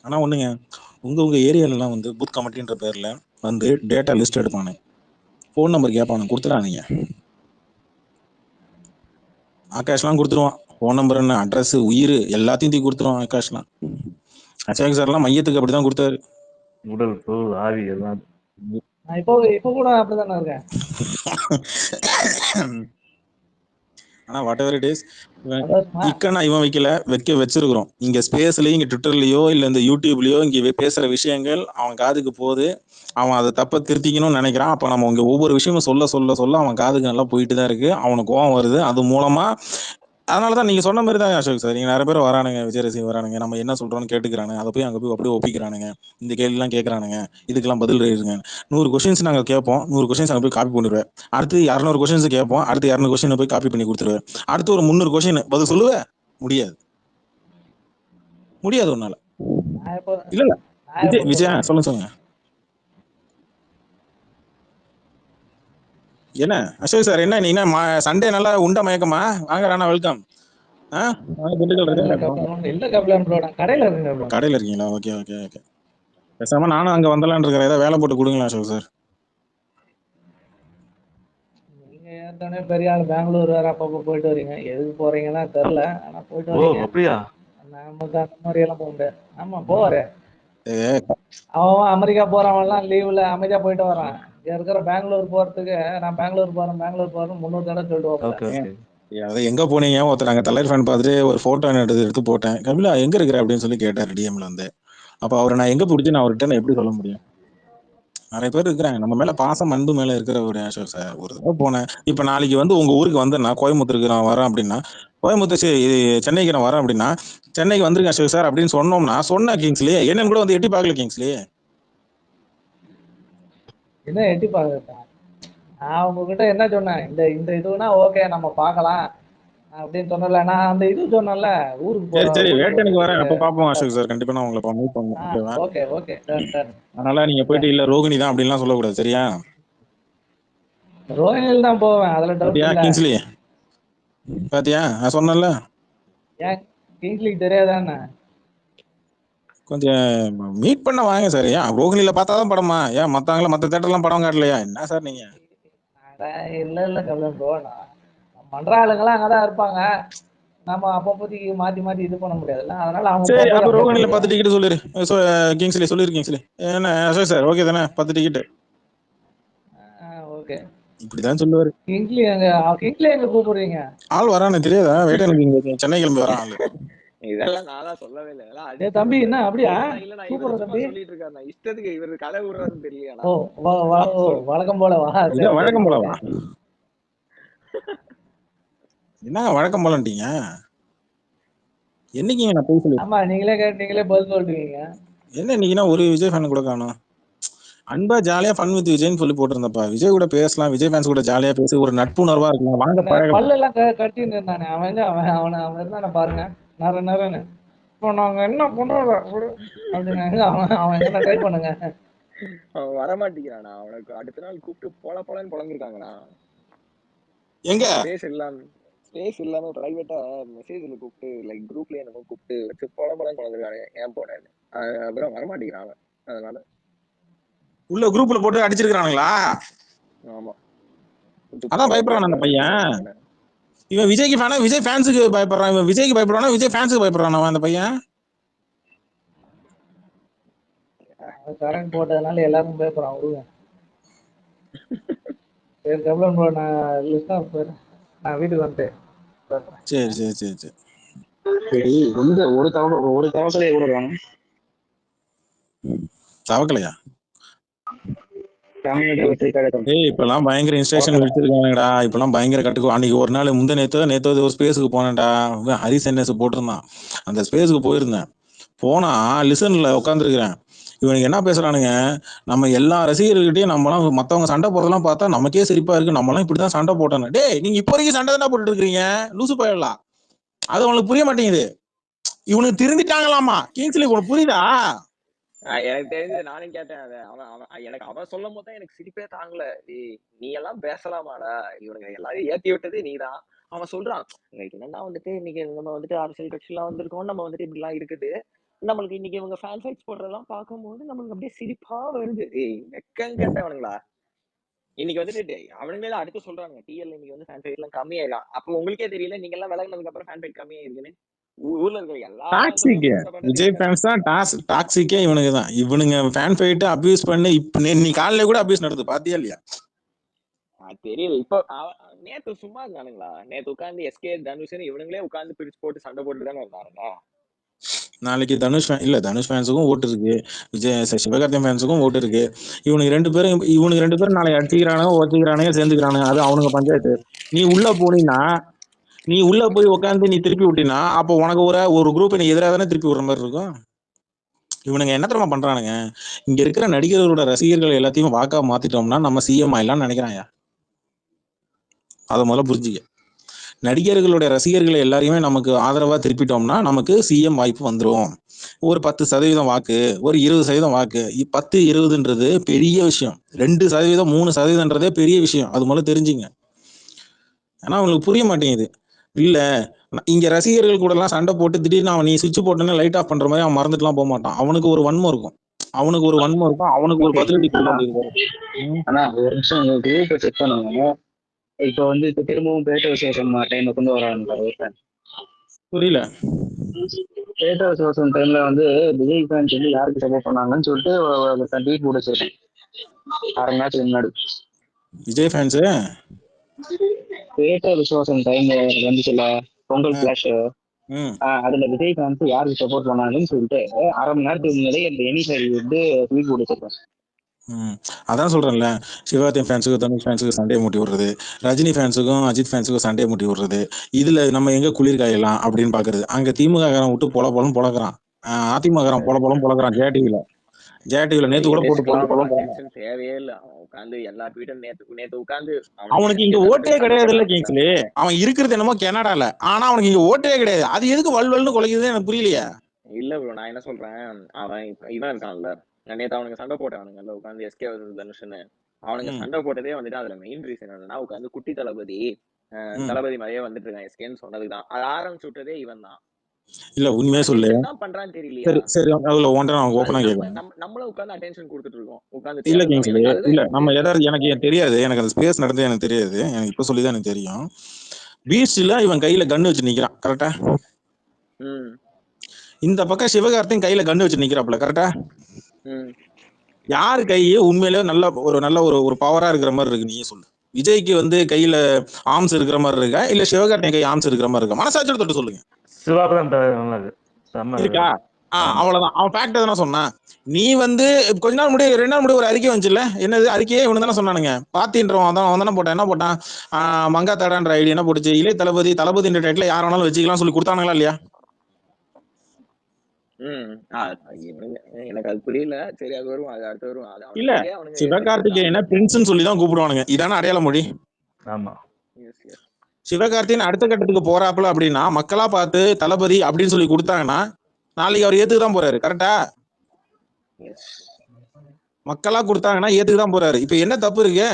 ஆனா ஒண்ணுங்க, உங்க ஏரியாலாம் வந்து பூத் கமிட்டின்ற பேர்ல வந்து டேட்டா லிஸ்ட் எடுப்பானு, ஃபோன் நம்பர் கேட்பானு, கொடுத்துடாதீங்க. ஆகாஷ்லாம் கொடுத்துருவான், ஃபோன் நம்பர் என்ன அட்ரஸ் உயிர் எல்லாத்தையும் தூக்கி கொடுத்துருவான் ஆகாஷ்லாம். அசோக் சார்லாம் மையத்துக்கு அப்படிதான் கொடுத்தாரு, உடல் பொருள் ஆவி எல்லாம். நான் இப்போ கூட அப்படிதானே இருக்கேன். ஆனா வாட் எவர் இட் இஸ், சந்தோஷமா? இக்கனா இவன் வைக்க வச்சிருக்கிறோம் இங்க ஸ்பேஸ்லயும், இங்க ட்விட்டர்லயோ இல்ல இந்த யூடியூப்லயோ இங்க பேசுற விஷயங்கள் அவன் காதுக்கு போகுது, அவன் அதை தப்ப திருத்திக்கணும்னு நினைக்கிறான். அப்ப நம்ம இங்க ஒவ்வொரு விஷயமும் சொல்ல சொல்ல சொல்ல அவன் காதுக்கு நல்லா போயிட்டு தான் இருக்கு, அவனுக்கு கோவம் வருது. அது மூலமா அதனாலதான் நீங்க சொன்ன மாதிரி தான் அசோக் சார், நீங்க நிறைய பேர் வரானுங்க, விஜய் ரசிகர் வரானுங்க, நம்ம என்ன சொல்றோம்னு கேட்டுக்கிறானுங்க, அதை போய் அங்க போய் அப்படியே ஒப்பிக்கிறானுங்க, இந்த கேள்வி எல்லாம் கேட்கறானுங்க, இதுக்கெல்லாம் பதில் எழுதுங்க. 100 கொஸ்டின்ஸ் நாங்க கேட்போம், 100 கொஸ்டின்ஸ் அங்க போய் காப்பி பண்ணிடுவேன். அடுத்து 200 கொஸ்டின்ஸ் கேட்போம், அடுத்து 200 கொஸ்டின் போய் காப்பி பண்ணி கொடுத்துருவேன். அடுத்து ஒரு 300 கொஸ்டின் பதில் சொல்லுவேன், முடியாது முடியாது உன்னால. நான் எப்போ இல்ல இல்ல நான் எப்போ விஜய் சொல்றேன்? சொல்லுங்க. என்ன அசோக் சார், என்ன நீங்க சண்டே நல்லா உண்ட மயக்கமா? வாங்க ராணா, வெல்கம். திண்டுக்கல் இருக்கேன், இல்ல கபிலன் ப்ரோ, நான் கடையில இருக்கேன் கபிலன். கடையில இருக்கீங்களா? Okay okay okay. பேசாம நானும் அங்க வந்தலான்னு இருக்கிறேன், ஏதாவது வேலை போட்டு கொடுங்களா அசோக் சார்? நீங்க ஏற்கனவே பெரிய ஆள், பெங்களூர் வேற அப்பப்போ போயிட்டு வரீங்க, எதுக்கு போறீங்கன்னா தெரியல, ஆனா போயிட்டு ஓ வரீங்க. அப்படியா? நமக்கு அந்த மாதிரி எல்லாம் போக முடியாது. ஆமா போவாரு, ஏ, அவன் அமெரிக்கா போறவன்லாம் லீவ்ல அமைதியா போயிட்டு வரான். இங்க இருக்கிற பெங்களூர் போறதுக்கு, நான் பெங்களூர் போறேன் 300 தடவை சொல்லிட்டு ஓகே ஓகே. அது எங்க போனீங்க? ஒருத்தர் அங்க தலைவர் ஃபேன் பார்த்துட்டு ஒரு போட்டோ எடுத்து போட்டேன், கபிலா எங்க இருக்கிற அப்படின்னு சொல்லி கேட்டார் டிஎம்ல வந்து. அப்ப அவரை நான் எங்க பிடிச்சி நான் அவர்கிட்ட எப்படி சொல்ல முடியும்? நிறைய பேர் இருக்கிறாங்க நம்ம மேல பாசம் அன்பு மேல இருக்கிற ஒரு அசோக் சார். ஒரு தடவை போனேன், இப்ப நாளைக்கு வந்து உங்க ஊருக்கு வந்தேன்னா, கோயம்புத்தூருக்கு நான் வரேன் அப்படின்னா, கோயம்புத்தூர் சரி சென்னைக்கு நான் வரேன் அப்படின்னா, சென்னைக்கு வந்துருங்க அசோக் சார் அப்படின்னு சொன்னோம்னா, சொன்ன கிங்ஸ்லி என்னன்னு கூட வந்து எட்டி பார்க்கல கிங்ஸ்லி. என்ன எட்டி பாக்குறேன்? நான் உங்ககிட்ட என்ன சொன்னேன், இந்த இதுனா ஓகே நம்ம பார்க்கலாம் அப்படின்னு சொன்னல. நான் அந்த இது சொன்னேன்ல, ஊருக்கு சரி போறோம் சரி, ஊருக்கு வேட்டனுக்கு வரேன், அப்ப போறதுக்கு. பாப்போம் அசோக் சார், கண்டிப்பா நான் உங்களை மீட் பண்ணுவேன், ஓகேவா? Okay okay done done. அதனால நீங்க போயிட்டு இல்ல ரோகிணி தான் அப்படின்லாம் சொல்லக்கூடாது, சரியா? ரோஹினியில் தான் போவேன், அதுல டவுட் பாத்தியா இல்ல. கிங்ஸ்லி, பாத்தியா நான் சொன்னேன்ல. ஏன் கிங்ஸ்லிக்கு தெரியாதானே? கொஞ்சம் மீட் பண்ண வாங்க சார். ஏன் ரோகிணியில பார்த்தாதான் படமா? ஏன் மத்த தேட்டர்லாம் படம் காட்டலையா என்ன சார் நீங்க? இல்ல கபிலன் ப்ரோ, பண்ற ஆளுங்கெல்லாம் அங்கதான் இருப்பாங்க, நம்ம அப்போதைக்கு மாத்தி மாத்தி இது பண்ண முடியாதுல்ல, அதனால அவங்க சரி, போறதுக்கு அப்ப அப்படியே ரோகிணியில 10 போயிடுவேன். டிக்கெட் சொல்லிரு. கிங்ஸ்லி சொல்லிரு கிங்ஸ்லி. என்ன அசோக் சார், ஓகே தானே? 10 டிக்கெட் ஓகே. இப்படிதான் சொல்லுவாரு. கிங்ஸ்லி எங்க கூப்பிடுறீங்க? ஆள் வரானு தெரியாதா? வேட்டனுக்கு இங்க சென்னை கிளம்பி வரான் ஆளு. இதெல்லாம் நான்லாம் சொல்லவே இல்லை, இதெல்லாம் ஏ தம்பி என்ன அப்படியா? இல்ல நான் சூப்பர் இவரு சும்மா தம்பி. சொல்லிட்டு இருக்காரு, நான் இஷ்டத்துக்கு இவரு கதை விடுறாருன்னு தெரியலையா? வழக்கம் போல வா. இதான் வழக்கம் போலவா? என்னங்க வழக்கம் போலன்ட்டீங்க? என்னைக்கு நான் போய் சொல்லி ஆமா, நீங்களே கேட்டு நீங்களே பதில் சொல்லிட்டீங்க. என்ன இன்னைக்குன்னா ஒரு விஜய் ஃபேன் கூட காணும். அன்பா ஜாலியா ஃபன் வித் விஜய்னு சொல்லி போட்டிருந்தப்பா. விஜய் கூட பேசலாம், விஜய் ஃபேன்ஸ் கூட ஜாலியா பேசி ஒரு நட்புணர்வா இருக்கலாம், வாங்க பழகலாம். பல்லு எல்லாம் கட்டின்னு இருந்தானே அவன், எங்க அவன் இருந்தானே பாருங்க, நரன்னு. இப்போ நாங்க என்ன பண்றோம் அப்படின்னு அவன் எங்க ட்ரை பண்ணுங்க. அவன் வரமாட்டேங்கிறானா? அவனுக்கு அடுத்த நாள் கூப்பிட்டு போலன்னு புலம்பிருக்காங்கண்ணா. எங்க ஸ்பேஸ் இல்லாம பிரைவேட்டா மெசேஜ்ல கூப்பிட்டு, லைக் குரூப்ல என்னமோ கூப்பிட்டு வச்சு போலன்னு புலம்பிருக்கானு. ஏன் போனேன்னு அப்புறம் வரமாட்டேங்கிறான் அவன். அதனால உள்ள குரூப்ல போட்டு அடிச்சிருக்கானுங்களா? ஆமா. அதான் பயப்படுறான் அந்த பையன். இவன் விஜய்க்கு ஃபேனா, விஜய் ஃபேன்ஸுக்கு பயப்படுறான். இவன் விஜய்க்கு பயப்படுறானா, விஜய் ஃபேன்ஸுக்கு பயப்படுறான் அவன் அந்த பையன். கரண்ட் போட்டதுனால எல்லாரும் பயப்படுறான். விடுங்க. சரி கபிலன் ப்ரோ, நான் லிஸ்ட் ஆஃப் நான் வீட்டுக்கு வந்துட்டேன். சரி சரி சரி சரி சரி, ஒரு தவக்கலை எவ்வளோ வேணும்? தவக்கலையா? ஏய், இப்பெல்லாம் பயங்கர இன்ஸ்ட்ரக்ஷன் வச்சிருக்காங்கடா. இப்பெல்லாம் பயங்கர கட்டுக்கு. அன்னைக்கு ஒரு நாள் நேத்தோ ஒரு ஸ்பேஸுக்கு போனேன்டா. ஹரிஸ் என்எஸ் போட்டிருந்தான். அந்த ஸ்பேஸுக்கு போயிருந்தேன். போனா லிசன்ல உட்காந்துருக்கிறேன். இவனுக்கு என்ன பேசுறானுங்க, நம்ம எல்லா ரசிகர்கிட்டையும் நம்மளாம் மத்தவங்க சண்டை போடுறதெல்லாம் பார்த்தா நமக்கே சிரிப்பா இருக்கு. நம்மளாம் இப்படிதான் சண்டை போட்டோம். டேய், நீங்க இப்போ வரைக்கும் சண்டை தானே போட்டு இருக்கீங்க, லூசு போயிடலாம். அது உங்களுக்கு புரிய மாட்டேங்குது. இவனுக்கு திருந்திட்டாங்களாமா கிங்ஸ்லி, உனக்கு புரியுதா? எனக்கு தெரிஞ்சு நானும் கேட்டேன். அதை அவன் சொல்லும் போது தான் எனக்கு சிரிப்பே தாங்கல. நீ எல்லாம் பேசலாமாடா, இவனுங்க எல்லாரும் ஏத்தி விட்டது நீதான். அவன் சொல்றான், என்னன்னா வந்துட்டு இன்னைக்கு நம்ம வந்துட்டு அரசியல் கட்சி எல்லாம் வந்திருக்கோம், நம்ம வந்துட்டு இப்படி எல்லாம் இருக்குது, நம்மளுக்கு இன்னைக்கு இவங்க ஃபேன் ஃபைட்ஸ் போடுறதெல்லாம் பார்க்கும்போது நம்மளுக்கு அப்படியே சிரிப்பா வருது. வெக்கம் கேட்டவனுங்களா, இன்னைக்கு வந்துட்டு அவனுங்களே அடுத்து சொல்றாங்க டிஎல் இன்னைக்கு வந்து ஃபேன் ஃபைட் எல்லாம் கம்மியாயிடலாம். அப்ப உங்களுக்கே தெரியல நீங்க எல்லாம் விலகினதுக்கு அப்புறம் ஃபேன் ஃபைட் கம்மியாயிருக்குன்னு. ஊர்ல இருக்கிற எல்லா டாக்ஸிக் விஜய் ஃபேன்ஸ் தான் டாக்ஸிக்கே இவனுக்கு தான். இவனுங்க ஃபேன் ஃபைட் அபியூஸ் பண்ணி இப்ப நீ காலையில கூட அபியூஸ் நடந்து பாத்தியா இல்லையா? தெரியல. இப்போ நேத்து சும்மா இருந்தானுங்களா? நேத்து உட்காந்து எஸ்கே தனுஷன் இவனுங்களே உட்காந்து பிரிச்சு போட்டு சண்டை போட்டு தானே இருந்தானுங்க. நாளைக்கு தனுஷ் ஃபேன்ஸுக்கும் ஓட்டு இருக்கு, விஜய் சிவகார்த்திகேயன் ஃபேன்ஸுக்கும் ஓட்டு இருக்கு. இவனுக்கு ரெண்டு பேரும் நாளைக்கு அடிச்சுக்கிறானுங்க, ஒத்துக்கிறானுங்க, சேர்ந்துக்கிறானுங்க. அது அவனுங்க பஞ்சாயத்து. நீ உள்ள போனீங்கன்னா, நீ உள்ள போய் உட்காந்து நீ திருப்பி விட்டினா, அப்போ உனக்கு ஒரு குரூப் நீ எதிராக தானே திருப்பி விடுற மாதிரி இருக்கும். இவனுங்க என்ன தெரியுமா பண்றானுங்க, இங்க இருக்கிற நடிகர்களோட ரசிகர்கள் எல்லாத்தையும் வாக்கா மாத்திட்டோம்னா நம்ம சிஎம் ஆயிடலாம்னு நினைக்கிறாங்க. அதை முதல்ல புரிஞ்சுக்க. நடிகர்களுடைய ரசிகர்களை எல்லாரையுமே நமக்கு ஆதரவா திருப்பிட்டோம்னா நமக்கு சிஎம் வாய்ப்பு வந்துடும். ஒரு 10% வாக்கு, ஒரு 20% வாக்கு. 10-20ன்றது பெரிய விஷயம். 2%, 3%ன்றதே பெரிய விஷயம். அது முதல்ல தெரிஞ்சுங்க. ஆனா அவங்களுக்கு புரிய மாட்டேங்குது. இல்ல, இங்க ரசிகர்கள் கூட எல்லாம் சண்டை போட்டு திடீர்னு அவன் நீ சுவிட்ச் போட்டோன்னு லைட் ஆஃப் பண்ற மாதிரி அவன் மறந்துட்டுலாம் போக மாட்டான். அவனுக்கு ஒரு வன்மம் இருக்கும், அவனுக்கு ஒரு பதிலடி கொடுக்க வேண்டியது. ஆனா ஒரு நிமிஷம் குரூப்பை செக் பண்ணுவாங்க. இப்ப வந்து இப்ப திரும்பவும் பேட்ட விசேஷம் டைம்ல கொண்டு வராங்க. புரியல. பேட்ட விசேஷம் டைம்ல வந்து விஜய் ஃபேன்ஸ் வந்து யாருக்கு சப்போர்ட் பண்ணாங்கன்னு சொல்லிட்டு ட்வீட் போட்டு வச்சிருக்கேன் 6 நாட்டுக்கு முன்னாடி. விஜய் ஃபேன்ஸ் பேட்ட விசுவாசம் டைம் வந்துச்சுல, பொங்கல் பிளாஷ், அதுல விஜய் ஃபேன்ஸ் யாருக்கு சப்போர்ட் பண்ணாங்கன்னு சொல்லிட்டு 1/2 மணி நேரத்துக்கு முன்னாடி அந்த எனி சைடு வந்து ட்வீட் போட்டு வச்சிருக்கேன். அதான் சொல்றேன்ல, சிவகார்த்திகேயன் ஃபேன்ஸுக்கு தனுஷ் ஃபேன்ஸுக்கு சண்டையை மூட்டி விடுறது, ரஜினி ஃபேன்ஸுக்கும் அஜித் ஃபேன்ஸுக்கும் சண்டையை மூட்டி விடுறது. இதுல நம்ம எங்க குளிர் காயலாம் அப்படின்னு பாக்குறது. அங்க திமுக காரன் விட்டு பொலம் பொழக்கிறான், அதிமுக காரன் பொலம் பொழக்கிறான். ஜேடிவில நேத்து கூட போட்டு தேவையே இல்ல. உட்காந்து எல்லா ட்வீட்டும் நேத்து உட்காந்து அவனுக்கு இங்க ஓட்டே கிடையாது இல்ல கிங்ஸ்லி. அவன் இருக்கிறது என்னமோ கனடால, ஆனா அவனுக்கு இங்க ஓட்டே கிடையாது. அது எதுக்கு வல்வல்னு குலைக்குது எனக்கு புரியலையா? இல்ல ப்ரோ, நான் என்ன சொல்றேன், அவன் இவன் இருக்கான்ல, நேத்து அவனுக்கு சண்டை போட்டானுங்கல்ல உட்காந்து எஸ்கே தனுஷ்னு. அவனுக்கு சண்டை போட்டதே வந்துட்டு அதுல மெயின் ரீசன் என்னன்னா, உட்காந்து குட்டி தளபதி மாதிரியே வந்துட்டு இருக்கான் எஸ்கேன்னு சொன்னதுதான். அது ஆரம்பிச்சு விட்டதே இவன் தான். இல்ல உண்மையே சொல்லு, என்ன பண்றான்னு தெரியலையா? சரி அதுல ஒன்றை நான் ஓப்பனா கேட்கிறேன். நம்மளும் உட்காந்து அட்டென்ஷன் கொடுத்துட்டு இருக்கோம் உட்காந்து. இல்ல கிங்ஸ்லி, இல்ல நம்ம எதாவது எனக்கு தெரியாது, எனக்கு அந்த ஸ்பேஸ் நடந்தது எனக்கு தெரியாது. எனக்கு இப்ப சொல்லிதான் எனக்கு தெரியும். பீச்ல இவன் கையில கன்னு வச்சு நிக்கிறான், கரெக்டா? இந்த பக்கம் சிவகார்த்தியும் கையில கன்னு வச்சு நிக்கிறாப்ல, கரெக்டா? யாரு கையே உண்மையிலே நல்ல ஒரு பவரா இருக்கிற மாதிரி இருக்கு, நீயே சொல்லு. விஜய்க்கு வந்து கையில ஆர்ம்ஸ் இருக்கிற மாதிரி இருக்கா, இல்ல சிவகார்த்திகேயன் கை ஆர்ம்ஸ் இருக்கிற மாதிரி இருக்கா? மனசாட்சியோட தொட்டு சொல்லுங்க. இருக்கா? அவ்வளவுதான். அவன் ஃபேக்ட் தானே சொன்னான். நீ வந்து கொஞ்ச நாள் முடிய 2 நாள் முடிய ஒரு அறிக்கை வந்துச்சுல்ல, என்னது அறிக்கையே இவனு தானே சொன்னானுங்க. பாத்தின்றவன் அவன் தானே போட்டான். என்ன போட்டான்? மங்கா தடான்ற ஐடி என்ன போட்டுச்சு, இளைய தளபதின்ற டைட்டில் யார் வேணாலும் வச்சுக்கலாம் சொல்லி கொடுத்தானுங்களா இல்லையா? எனக்கு அது புரியல. சரி, அது வரும், அது அடுத்து வரும். இல்ல, சிவகார்த்திகேயனை பிரின்ஸ்னு சொல்லி தான் கூப்பிடுவானுங்க. இதான அடையாள மொழி. ஆமா, சிவகார்த்திகேயன் அடுத்த கட்டத்துக்கு போறாப்புல அப்படின்னா மக்களா பார்த்து தளபதி அப்படின்னு சொல்லி கொடுத்தாங்கன்னா நாளைக்கு அவர் ஏத்துக்குதான் போறாரு, கரெக்டா? மக்களா கொடுத்தாங்கன்னா ஏத்துக்குதான் போறாரு. இப்ப என்ன தப்பு இருக்கு?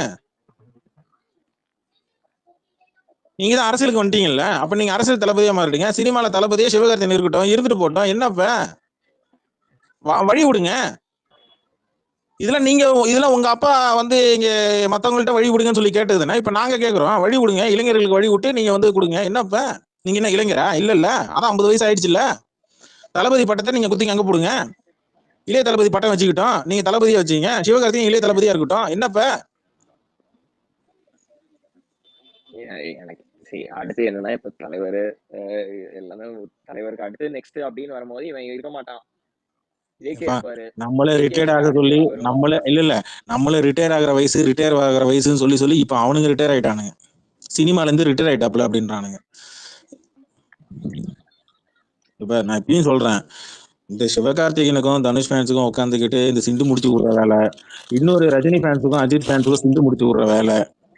நீங்க தான் அரசியலுக்கு வந்துட்டீங்கல்ல, அப்ப நீங்க அரசியல் தளபதியா மாறிடுங்க. சினிமால தளபதியே சிவகார்த்திகேயன் இருக்கட்டும், இருந்துட்டு போட்டோம், என்னப்ப வழி விடுங்க. இதுல உங்க அப்பா வந்து இங்க மத்தவங்கள்ட்ட வழி விடுங்கன்னு சொல்லி கேட்டதுன்னா இப்ப நாங்க கேக்குறோம், வழி விடுங்க, இளைஞர்களுக்கு வழி விட்டு நீங்க வந்து கொடுங்க. என்னப்ப நீங்க என்ன இளைஞரா? இல்ல அதான் 50 வயசு ஆயிடுச்சுல்ல. தளபதி பட்டத்தை நீங்க குத்திங்க அங்க போடுங்க. இளைய தளபதி பட்டம் வச்சுக்கிட்டோம், நீங்க தளபதியா வச்சீங்க, சிவகார்த்திகேயன் இளைய தளபதியா இருக்கட்டும். என்னப்ப எனக்கு அடுத்து என்னன்னா, இப்ப தலைவர் எல்லாமே தலைவருக்கு அடுத்து நெக்ஸ்ட் அப்படின்னு வரும்போது இவன் இருக்க மாட்டான். நம்மளே ரிட்டையர்ட் ஆக சொல்லி நம்மளே ரிட்டையர் ஆகிற வயசு, ரிட்டையர் ஆகிற வயசுன்னு சொல்லி இப்ப அவனுங்க ரிட்டையர் ஆயிட்டானுங்க. சினிமால இருந்து ரிட்டையர் ஆயிட்டாப்ல அப்படின்றானுங்க. இப்ப நான் இப்பயும் சொல்றேன், இந்த சிவகார்த்திகேயனுக்கும் தனுஷ் ஃபேன்ஸுக்கும் உட்காந்துக்கிட்டு இந்த சிந்து முடிச்சு விடுற வேலை, இன்னொரு ரஜினி ஃபேன்ஸுக்கும் அஜித் ஃபேன்ஸுக்கும் சிந்து முடிச்சு விடுற வேலை,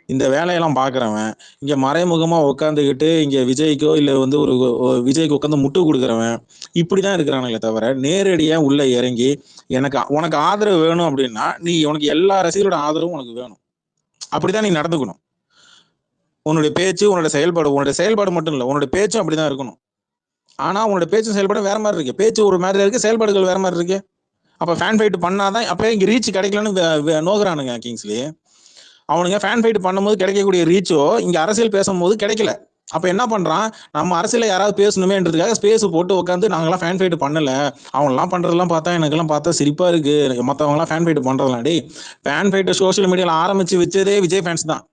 இந்த வேலையெல்லாம் பாக்குறவன் இங்க மறைமுகமா உட்காந்துக்கிட்டு இங்க விஜய்க்கோ இல்ல வந்து ஒரு விஜய்க்கு உட்காந்து முட்டு கொடுக்குறவன் இப்படிதான் இருக்கிறானுங்களே தவிர, நேரடியா உள்ள இறங்கி உனக்கு ஆதரவு வேணும் அப்படின்னா நீ உனக்கு எல்லா ரசிகரோட ஆதரவும் உனக்கு வேணும், அப்படிதான் நீ நடந்துக்கணும். உன்னுடைய பேச்சு, உன்னுடைய செயல்பாடு மட்டும் இல்ல, உன்னுடைய பேச்சும் அப்படிதான் இருக்கணும். ஆனா உன்னோட பேச்சு செயல்பாடு வேற மாதிரி இருக்கு. பேச்சு ஒரு மாதிரி இருக்கு, செயல்பாடுகள் வேற மாதிரி இருக்கு. அப்ப ஃபேன் ஃபைட் பண்ணாதான் அப்ப இங்க ரீச் கிடைக்கலன்னு நோக்குறானுங்க கிங்ஸ்லி. அவனுங்க ஃபேன் ஃபைட் பண்ணும்போது கிடைக்கக்கூடிய ரீச்சோ இங்க அரசியல் பேசும்போது கிடைக்கல. அப்ப என்ன பண்றான், நம்ம அரசியல யாராவது பேசணுமேன்றதுக்காக ஸ்பேஸ் போட்டு உட்காந்து நாங்கெல்லாம் ஃபேன் ஃபைட் பண்ணல, அவங்க எல்லாம் பண்றதெல்லாம் பார்த்தா எனக்கெல்லாம் பார்த்தா சிரிப்பா இருக்கு, மத்தவங்க எல்லாம் ஃபேன் ஃபைட் பண்றதெல்லாம். டே, ஃபேன் ஃபைட் சோசியல் மீடியால ஆரம்பிச்சு வச்சதே விஜய் ஃபேன்ஸ் தான்.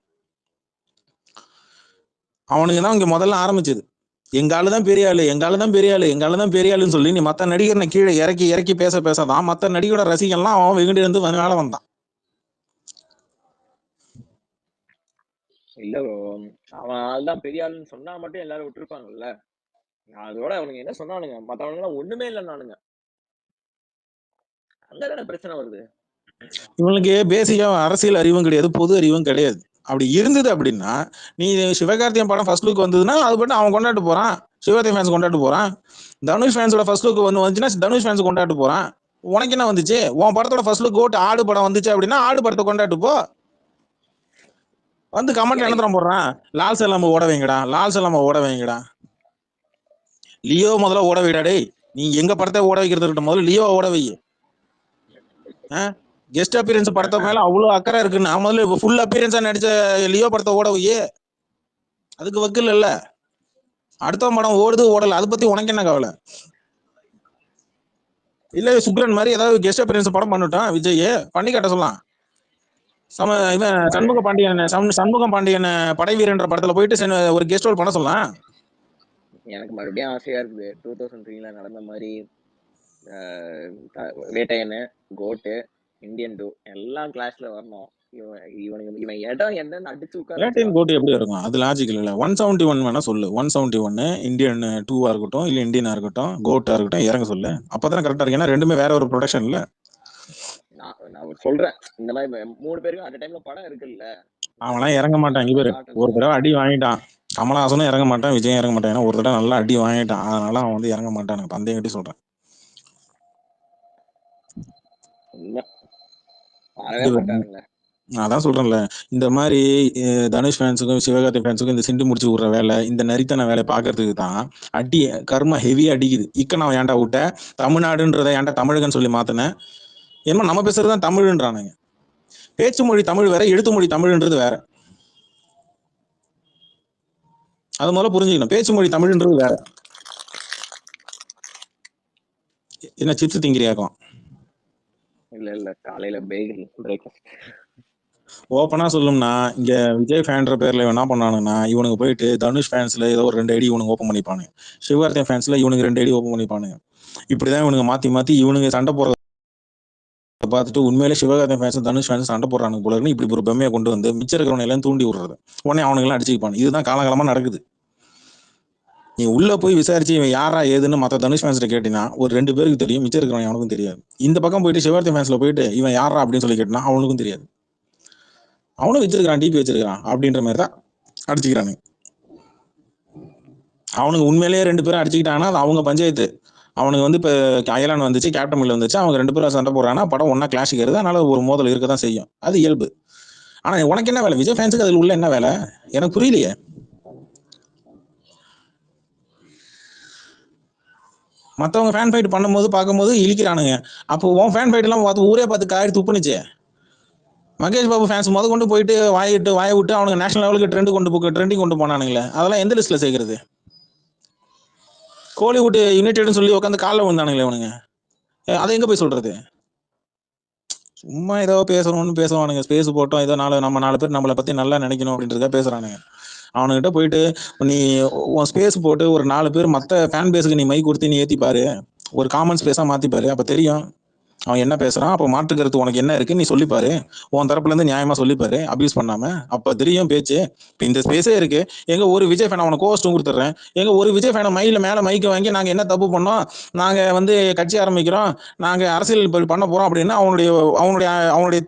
அவனுங்க தான் இங்க முதல்ல ஆரம்பிச்சது. எங்க ஆளுதான் பெரிய ஆளு, எங்க ஆளுதான் பெரிய ஆளு, எங்க ஆளுதான் பெரிய ஆளுன்னு சொல்லி நீ மத்த நடிகர்னை கீழே இறக்கி பேசாதான் மத்த நடிகரோட ரசிகன்லாம் அவன் வெகுண்டு இருந்து மேல வந்தான். இல்ல அவன் ஆள்தான் பெரிய ஆளுன்னு சொன்னா மட்டும் எல்லாரும் விட்டுருப்பாங்கல்ல. அதோட அவனுங்க என்ன சொன்னானுங்க, மத்தவனுங்க எல்லாம் ஒண்ணுமே இல்லைன்னானுங்க. அங்கதானே பிரச்சனை வருது. இவனுக்கு பேசிக்கா அரசியல் அறிவும் கிடையாது, பொது அறிவும் கிடையாது. அப்படி இருந்தது அப்படின்னா நீ சிவகார்த்திகேயன் படம் ஃபர்ஸ்ட் லுக் வந்ததுன்னா அது பட்டு அவன் கொண்டாட்டு போறான், சிவகார்த்திகேயன் ஃபேன்ஸ் கொண்டாட்டு போறான். தனுஷ் ஃபேன்ஸோட ஃபர்ஸ்ட் லுக் வந்துச்சுன்னா தனுஷ் ஃபேன்ஸ் கொண்டாட்டு போறான். உனக்கு என்ன வந்துச்சு? உன் படத்தோட ஃபர்ஸ்ட் லுக் ஓட்டு ஆடு படம் வந்துச்சு அப்படின்னா ஆடு படத்தை கொண்டாட்டு போ. வந்து கமெண்ட் என்ன தரம் போடுறான், லால் செல்லாம ஓட வைங்கடா, லால் செல்லாம ஓட வைங்கடா, லியோ முதல்ல ஓட வைடா. டேய், நீ எங்க படத்தை ஓட வைக்கிறது இருக்கட்டும், முதல்ல லியோ ஓட வை. கெஸ்ட் அப்பியரன்ஸ் படத்தை மேல அவ்வளவு அக்கறை இருக்கு, நான் முதல்ல ஃபுல் அப்பியரன்ஸா நடிச்ச லியோ படத்தை ஓட வை. அதுக்கு வக்கில் இல்ல, அடுத்த படம் ஓடுது ஓடல அதை பத்தி உனக்கு என்ன கவலை? இல்ல சுக்ரன் மாதிரி ஏதாவது கெஸ்ட் அப்பியரன்ஸ் படம் பண்ணட்டும், விஜய் பண்ணி காட்ட சொல்லலாம். இவன் சண்முகம் பாண்டியன் படை வீரன்ற படத்துல போயிட்டு ஒரு கெஸ்ட் ரோல் பண்ண சொல்லலாம். எனக்கு மறுபடியும் ஆசையா இருக்குது 2003ல நடந்த மாதிரி வேட்டையனு, கோட்டு, இந்தியன் 2 எல்லாம் கிளாஸ்ல வரணும். இவன் இடம் என்னன்னு அடிச்சு உட்கார. வேட்டையன் கோட்டு எப்படி இருக்கும்? அது லாஜிக்கல் இல்ல. 171 வேணா சொல்லு, 171 இந்தியன் 2 இருக்கட்டும் இல்ல இந்தியனா இருக்கட்டும் கோட்டா இருக்கட்டும் இறங்க சொல்லு, அப்பதான் கரெக்டா இருக்கு. ஏன்னா ரெண்டுமே வேற ஒரு ப்ரொடக்ஷன் இல்ல. நான் சொல்றேன், இந்த மாதிரி 3 பேருக்கும் அந்த டைம்ல படம் இருக்குல்ல. அவன்லாம் இறங்க மாட்டான். இங்க பேரு ஒரு தடவை அடி வாங்கிட்டான், கமலஹாசனும் இறங்க மாட்டான், விஜயம் இறங்க மாட்டான். ஏன்னா ஒரு தடவை நல்லா அடி வாங்கிட்டான், அதனால அவன் வந்து இறங்க மாட்டான். பந்தயம் கட்டி சொல்றேன். அதான் சொல்றேன்ல, இந்த மாதிரி தனுஷ் ஃபேன்ஸுக்கும் சிவகார்த்தி ஃபேன்ஸுக்கும் இந்த சிண்டு முடிச்சு விடுற வேலை, இந்த நரித்தன வேலை பாக்குறதுக்கு தான் அடி கர்மா ஹெவியா அடிக்குது. நான் ஏன்டா விட்ட தமிழ்நாடுன்றதை ஏன்டா தமிழகன்னு சொல்லி மாத்தினேன். ஏன்னா நம்ம பேசுறதுதான் தமிழ்ன்றானுங்க. பேச்சு மொழி தமிழ் வேற, எழுத்து மொழி தமிழ்ன்றது வேற. அது முதல்ல புரிஞ்சுக்கணும். பேச்சு மொழி தமிழ்ன்றது வேற. என்ன சிப்ஸ் திங்கிறியாக்கும்? இல்ல காலையில பேகில் பிரேக்ஃபாஸ்ட். ஓப்பனா சொல்லும்னா இங்க விஜய் ஃபேன்ற பேர்ல என்ன பண்ணானுங்கன்னா, இவனுக்கு போயிட்டு தனுஷ் ஃபேன்ஸ்ல ஏதோ ஒரு 2 ஐடி இவனுக்கு ஓப்பன் பண்ணிப்பானுங்க, சிவகார்த்திகேயன் ஃபேன்ஸ்ல இவனுக்கு 2 ஐடி ஓப்பன் பண்ணிப்பானுங்க. இப்படிதான் இவனுக்கு மாத்தி இவனுங்க சண்டை போடுறத பார்த்துட்டு உண்மையிலே சிவகார்த்திகேயன் ஃபேன்ஸ் தனுஷ் ஃபேன்ஸ் சண்டை போடுறானுங்க போல இருக்கு. இப்படி ஒரு பெம்மையை கொண்டு வந்து மிச்சம் இருக்கிறவனை எல்லாம் தூண்டி விடுறது, உடனே அவனுங்க எல்லாம் அடிச்சுப்பானு. இதுதான் காலகாலமா நடக்குது. நீ உள்ள போய் விசாரிச்சு இவன் யாரா ஏதுன்னு மற்ற தனுஷ் ஃபேன்ஸ்ல கேட்டீங்கன்னா ஒரு 2 பேருக்கு தெரியும், மிச்சம் இருக்கிறவன் அவனுக்கும் தெரியாது. இந்த பக்கம் போயிட்டு சிவகார்த்திகேயன் ஃபேன்ஸ்ல போயிட்டு இவன் யாரா அப்படின்னு சொல்லி கேட்டினா அவனுக்கும் தெரியாது. அவனும் வச்சிருக்கான், டிபி வச்சிருக்கான் அப்படின்ற மாதிரி தான் அடிச்சுக்கிறானுங்க. அவனுக்கு உண்மையிலேயே 2 பேரும் அடிச்சுக்கிட்டாங்கன்னா அது அவங்க பஞ்சாயத்து. அவனுக்கு வந்து இப்போ அயலான் வந்துச்சு, கேப்டன் மில் வந்துச்சு, அவங்க 2 பேரும் சண்டை போடுறாங்கன்னா படம் ஒன்னா கிளாஷுக்கு வருது, அதனால ஒரு மோதல் இருக்க தான் செய்யும், அது இயல்பு. ஆனா உனக்கு என்ன வேலை? விஜய் ஃபேன்ஸுக்கு அதில் உள்ள என்ன வேலை எனக்கு புரியலையே. மத்தவங்க ஃபேன் ஃபைட் பண்ணும்போது பார்க்கும்போது இழிக்கிறானுங்க. அப்போ உன் ஃபேன் ஃபைட் எல்லாம் பார்த்து ஊரே பார்த்து காரி துப்புனுச்சு. மகேஷ் பாபு ஃபேன்ஸ் முத கொண்டு போயிட்டு வாயை விட்டு அவனுக்கு நேஷனல் லெவலுக்கு ட்ரெண்டிங் கொண்டு போனானுங்களே, அதெல்லாம் எந்த லிஸ்ட்ல சேர்க்கறது? கோலிவுட் யுனைடெட்னு சொல்லி உட்காந்து காலில் விழுந்தானுங்களே அவனுங்க, அதை எங்க போய் சொல்றது? சும்மா ஏதோ பேசணும்னு பேசுவானுங்க, ஸ்பேஸ் போட்டோம் ஏதோ நம்ம 4 பேர் நம்மளை பத்தி நல்லா நினைக்கணும் அப்படின்றத பேசுறானுங்க. அவனுகிட்ட போயிட்டு நீ உன் ஸ்பேஸ் போட்டு ஒரு 4 பேர் மத்த ஃபேன் பேஸுக்கு நீ மைக் கொடுத்து நீ ஏத்தி பாரு, ஒரு காமன் ஸ்பேஸா மாத்தி பாரு, அப்ப தெரியும் அவன் என்ன பேசுறான். அப்போ மாற்று கருத்து உனக்கு என்ன இருக்கு நீ சொல்லிப்பாரு, உன் தரப்புல இருந்து நியாயமா சொல்லிப்பாரு, அபியூஸ் பண்ணாம. அப்ப தெரியும் பேச்சு. இப்ப இந்த ஸ்பேஸே இருக்கு, எங்க ஒரு விஜய் ஃபேன் அவனுக்கு கோஸ்டும் கொடுத்துட்றேன், எங்க ஒரு விஜய் ஃபேனை மேல மைக்க வாங்கி நாங்க என்ன தப்பு பண்ணோம், நாங்க வந்து கட்சி ஆரம்பிக்கிறோம், நாங்க அரசியல் பண்ண போறோம் அப்படின்னு அவனுடைய அவனுடைய அவனுடைய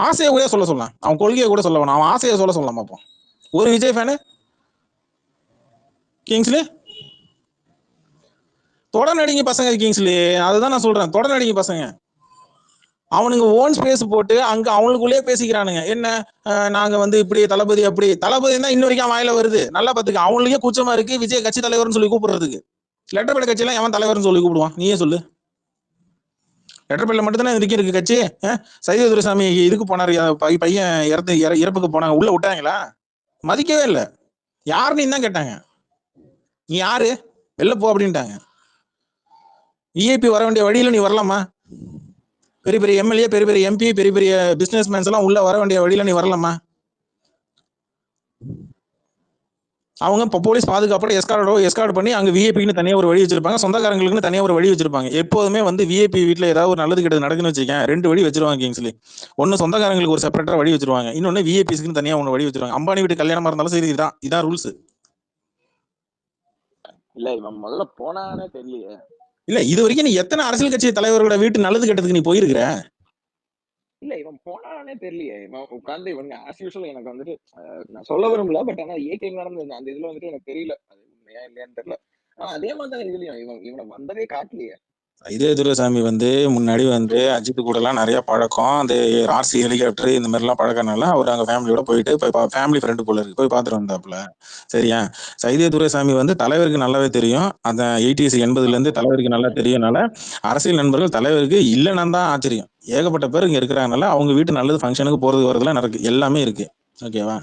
ஆசையை கூட சொல்ல சொல்லலாம், அவன் கொள்கையை கூட சொல்ல வேணாம், அவன் ஆசையை சொல்ல சொல்லலாம். அப்போ ஒரு விஜய் ஃபேனு கிங்ஸ்லி தொடர்நடிங்க பசங்க, கிங்ஸ்லி அதுதான் நான் சொல்றேன், தொடர்நடிங்க பசங்க. அவனுங்க ஓன் ஸ்பேஸ் போட்டு அங்க அவங்களுக்குள்ளேயே பேசிக்கிறானுங்க. என்ன நாங்க வந்து இப்படி தளபதி அப்படி, தளபதி தான் இன்ன வரைக்கும் வாயில வருது. நல்லா பாத்துக்க, அவங்களுக்கே கூச்சமா இருக்கு விஜய் கட்சி தலைவர்னு சொல்லி கூப்பிடுறதுக்கு. லெட்டர் பேட் கட்சியெல்லாம் எவன் தலைவர்னு சொல்லி கூப்பிடுவான், நீயே சொல்லு. லெட்டர் பேட்ல மட்டும் தானே இருக்கு கட்சி. சைதை துரைசாமி இதுக்கு போனாரு, பையன் இறப்புக்கு போனாங்க, உள்ள விட்டாங்களா? மதிக்கவே இல்லை. யாருன்னு தான் கேட்டாங்க, நீ யாரு வெளில போ அப்படின்ட்டாங்க. விஐபி வர வேண்டிய வழியில நீ வரலாமா? பெரிய பெரிய எம்எல்ஏ, பெரிய பெரிய எம்பி, பெரிய பெரிய பிசினஸ் மேன்ஸ் எல்லாம் உள்ள வர வேண்டிய வழியில நீ வரலாமா? அவங்க இப்போ போலீஸ் பாதுகாப்போட எஸ்கார்ட் பண்ணி அங்க விஐபின்னு தனியாக ஒரு வழி வச்சிருப்பாங்க, சொந்தக்காரங்களுக்குன்னு தனியாக ஒரு வழி வச்சிருப்பாங்க. எப்போதுமே வந்து விஐபி வீட்டில் ஏதாவது ஒரு நல்லது கெட்டது நடக்குன்னு வச்சுக்கேன், 2 வழி வச்சிருவாங்க கிங்ஸ்லி. ஒன்னு சொந்தக்காரங்களுக்கு ஒரு செப்பரேட்டா வழி வச்சிருவாங்க, இன்னொன்னு விஐபிஸ்க்கு தனியாக ஒன்று வழி வச்சிருவாங்க. அம்பானி வீட்டு கல்யாணமா இருந்தாலும் சரி, இதான் ரூல்ஸ். இல்ல இவன் முதல்ல போனானே தெரியலையே. இல்ல இது வரைக்கும் நீ எத்தனை அரசியல் கட்சி தலைவர்களோட வீட்டு நல்லது கெட்டதுக்கு நீ போயிருக்கிற? இல்ல இவன் போனானே தெரியலையே. இவன் உட்காந்து இவங்க ஆஸ் யூஷுவல் எனக்கு வந்துட்டு நான் சொல்ல விரும்பல, பட் ஆனா ஏகேம் நடந்தது அந்த இதுல வந்துட்டு எனக்கு தெரியல அது உண்மையா இல்லையான்னு தெரியல. ஆனா அதே மாதிரி தான் இதுலயும் இவனை வந்ததே காட்டலையே. இதே துரைசாமி வந்து முன்னாடி வந்து அஜித் கூட எல்லாம் நிறைய பழக்கம், அந்த ஆர்சி ஹெலிகாப்டர் இந்த மாதிரி எல்லாம் பழக்கனால அவர் அங்க ஃபேமிலியோட போயிட்டு ஃபேமிலி ஃப்ரெண்டு போல இருக்கு போய் பாத்துட்டு வந்தாப்புல. சரியா? சைதே துரைசாமி வந்து தலைவருக்கு நல்லாவே தெரியும், அந்த 80s 80ல இருந்து தலைவருக்கு நல்லா தெரியனால அரசியல் நண்பர்கள் தலைவருக்கு இல்லைன்னா தான் ஆச்சரியம். ஏகப்பட்ட பேர் இங்க இருக்கிறாங்கனால அவங்க வீட்டு நல்லது ஃபங்க்ஷனுக்கு போறது வரதுலாம் நடக்கு, எல்லாமே இருக்கு. ஓகேவா?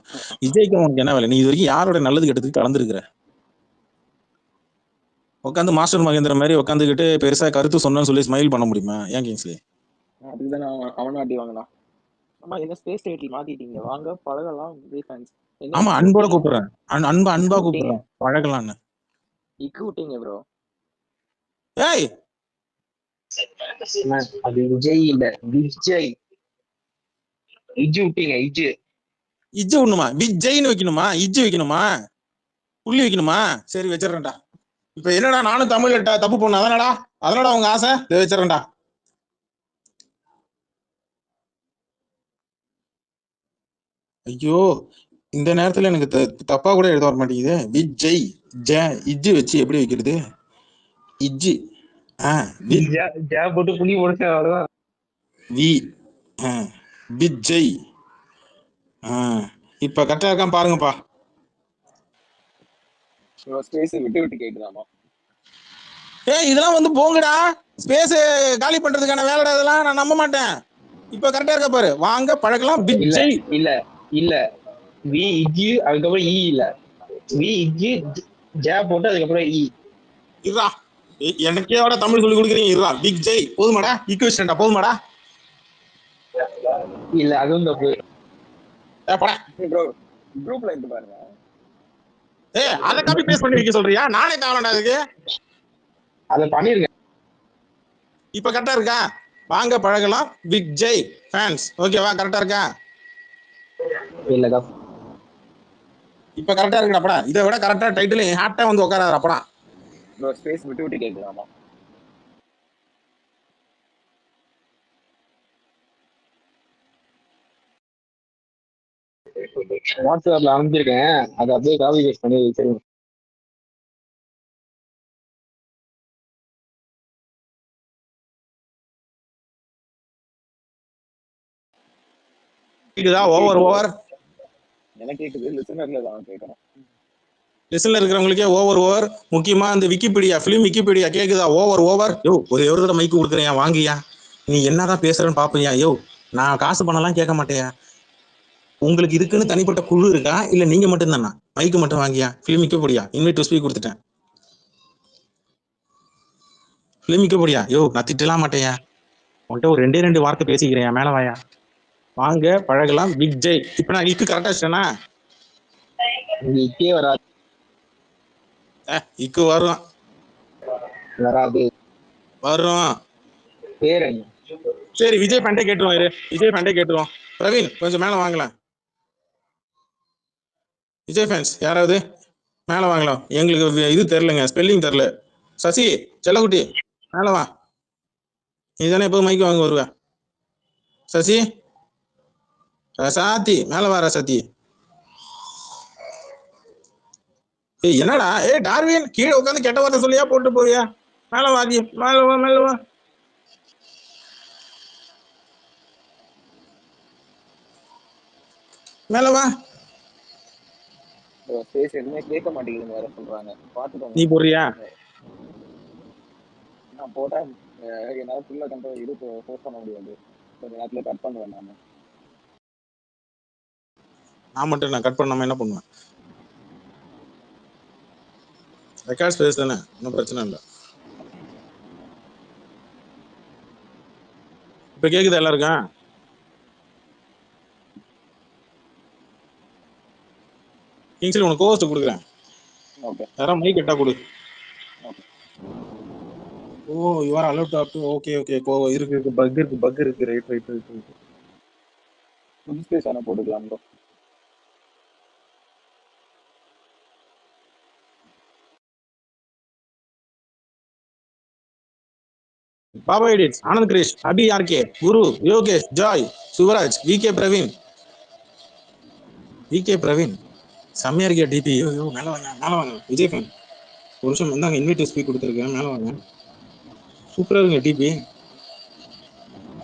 விஜய்க்கு உனக்கு என்ன வேலை? நீ இது வரைக்கும் யாரோட நல்லது கெட்டதுக்கு கலந்துருக்கிற? உட்காந்து மாஸ்டர் மகேந்திர மாதிரி உட்காந்துக்கிட்டு பெருசா கருத்து சொன்னு சொல்லி ஸ்மைல் பண்ண முடியுமா? ஏன் கிங்ஸ்லி? அதுதான் அவன் ஆட்டி வாங்கலாம். ஆமா, என்ன ஸ்பேஸ் டைட்டில் மாத்திட்டீங்க, வாங்க பழகலாம் விஜய் ஃபேன்ஸ். ஆமா, அன்போட கூப்பிடுறேன், அன்பா கூப்பிடுறேன், பழகலான்னு. இக்கு விட்டீங்க ப்ரோ. ஏய் அது விஜய் இல்ல, விஜய். இஜு விட்டீங்க, இஜு விடணுமா? விஜய்னு வைக்கணுமா? இஜு வைக்கணுமா? புள்ளி வைக்கணுமா? சரி வச்சிடறேன்டா. இப்ப என்னடா நானும் தமிழ் தப்பு பண்ண அதனடா உங்க ஆசை? வச்சிடறேன்டா. ஐயோ, இந்த நேரத்துல எனக்கு தப்பா கூட எழுத வர மாட்டேங்குது. விஜய் இஜ்ஜு வச்சு எப்படி வைக்கிறது? இஜ்ஜு போட்டு புளி போட்டு அவ்வளவுதான். விஜய். இப்ப கரெக்டா இருக்கான் பாருங்கப்பா. ஸ்பேஸ் விட்டு விட்டு கேக்குதாமா? இதெல்லாம் வந்து போங்கடா, ஸ்பேஸ் காலி பண்றதுக்கான வேலைடா இதெல்லாம், நான் நம்ப மாட்டேன். இப்ப கரெக்டா இருக்க பாரு, வாங்க பழகலாம். விஜய் இல்ல வி இஜி அதுக்கப்புறம் இ இல்ல, வி இஜி ஜே போட்டு அதுக்கப்புறம் இ. இருடா, எனக்கே விட தமிழ் சொல்லி கொடுக்குறீங்க. இருடா, பிக் ஜெய் போதுமாடா? ஈக்குவேஷன்டா போதுமாடா? இல்ல அதுவும் தப்பு. ப்ரோ குரூப்ல இருந்து பாருங்க. அத காப்பி பேஸ்ட் பண்ணி வைக்க சொல்றியா? நானே காவலடா அதுக்கு. அத பண்ணிருக்கேன். இப்ப கரெக்டா இருக்கா? வாங்க பழகலாம் பிக் ஜெய் ஃபேன்ஸ். ஓகேவா? கரெக்டா இருக்கா? இல்லடா, இப்ப கரெக்டா இருக்குடாப்படா. இதை விட கரெக்டா டைட்டில் ஹாட்டா வந்து உட்காராதப்படா. ப்ரோ ஸ்பேஸ் விட்டு விட்டு கேக்குதாமா? வாட்ஸ்அப்ல அனுப்பிச்சிருக்கேன், அதை அப்படியே காப்பி பேஸ்ட் பண்ணி வச்சிருக்கேன். கேக்குதா? ஓவர் எனக்கு கேக்குது, லிசனர்ல தான் கேட்கணும். லிஸ்ட்ல இருக்கிறவங்களுக்கே ஓவர் முக்கியமா இந்த விக்கிபீடியா பிலிம் விக்கிபீடியா கேக்குதா ஓவர் யோ ஒரு தடவை மைக்கு கொடுக்குறேன் வாங்கியா நீ என்னதான் பேசுறேன்னு பாப்பியா யோ நான் காசு பண்ணலாம் கேட்க மாட்டேயா உங்களுக்கு இதுக்குன்னு தனிப்பட்ட குழு இருக்கா இல்ல நீங்க மட்டும் தானா மைக்கு மட்டும் வாங்கியா film Wikipedia invite to speak கொடுத்துட்டேன் பிலிம் விக்கிபீடியா யோ நான் திட்டலாம் மாட்டேயா உன்கிட்ட ஒரு 2 வார்த்தை பேசிக்கிறேன் மேல வாயா வாங்க பழகலாம் பிக் ஜெய் இப்ப நான் இக்கு கரெக்டா வச்சிட்டேனா இக்கே வராது இக்கு வரும் வரும் பேர் என்ன? சரி விஜய் பாண்டே கேட்டுருவோம் பிரவீன் கொஞ்சம் மேல வாங்கலாம் விஜய் ஃபேன்ஸ் யாராவது மேல வாங்கலாம் எங்களுக்கு இது தெரிலங்க ஸ்பெல்லிங் தெரில சசி செல்லக்குட்டி மேல வா நீ தானே எப்போது மைக்கு வாங்க வருவ சசி ரசாத்தி மேல வா ரசாத்தி என்னடா டார்வின் கீழே உட்காந்து கெட்ட வார்த்தை சொல்லியா போட்டு போவியா மேல வாதி மேல வா மேல வா பேச எதுவுமே கேட்க மாட்டேங்குதுன்னு வேற சொல்றாங்க பாத்துக்கோங்க நீ போறியா நான் போட்டேன் என்னால ஃபுல்லா கண்ட்ரோல் இது போஸ்ட் பண்ண முடியாது கொஞ்ச நேரத்துல கட் பண்ணுவேன் நான் கட் பண்ணாம என்ன பண்ணுவேன் ரெக்கார்ட் ஸ்பேஸ் தானே ஒன்றும் பிரச்சனை இல்லை இப்ப கேக்குதா எல்லாருக்கும் கிங்ஸ்லி உனக்கு கோஸ்ட் கொடுக்குறேன் யாரா மைக் கட்டா கொடு oh you are a lot top okay இருக்கு பக் இருக்கு ரைட் புது ஸ்பேஸ் ஆனா போட்டுக்கலாம் bro Baba edits Anand Girish Abhi RK Guru Yogesh Joy Swaraj VK Praveen செம்மையா இருக்கியா டிபி மேல வாங்க விஜய் ஃபேன் ஒரு நிமிஷம் வந்தாங்க இன்வைட் ஸ்பீக் கொடுத்துருக்கேன் மேல வாங்க சூப்பரா இருக்குங்க டிபி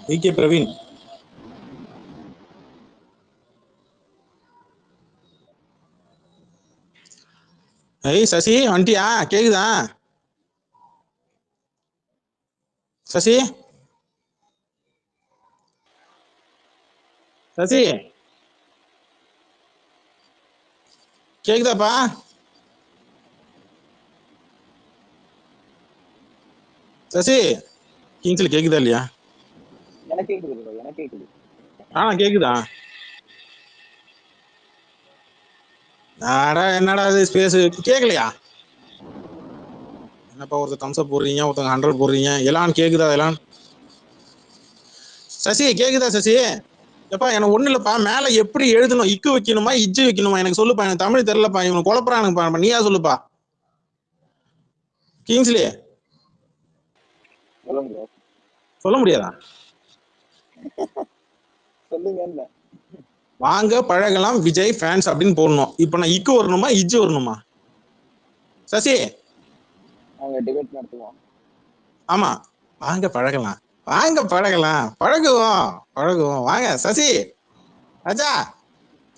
விகே பிரவீன் சசி வண்டியா கேக்குதா சசி கேக்குதாப்பா சசி கிங்ஸ்ல கேக்குதா இல்லையா எனக்கு கேக்குது கேக்குதா என்னடா இது ஸ்பேஸ் கேக்கலையா என்னப்பா ஒருத்தர் தம்ஸ் அப் போடுறீங்க ஒருத்தங்க 100 போடுறீங்க எல்லாம் கேக்குதா எல்லாம் சசி கேக்குதா சசி எப்பா எனக்கு ஒண்ணு இல்லப்பா மேல எப்படி எழுதணும் இக்கு வைக்கணுமா இஜ்ஜு வைக்கணுமா எனக்கு சொல்லுப்பா எனக்கு தமிழ் தெரியலப்பா இவன் குழப்பறானுப்பா நீயா சொல்லுப்பா கிங்ஸ்லி சொல்ல முடியாதா சொல்லுங்க வாங்க பழகலாம் விஜய் ஃபேன்ஸ் அப்படின்னு போடணும் இப்ப நான் இக்கு வரணுமா இஜ்ஜு வரணுமா சசி டிபேட் நடத்துவோம் ஆமா வாங்க பழகுவோம் வாங்க சசி ராஜா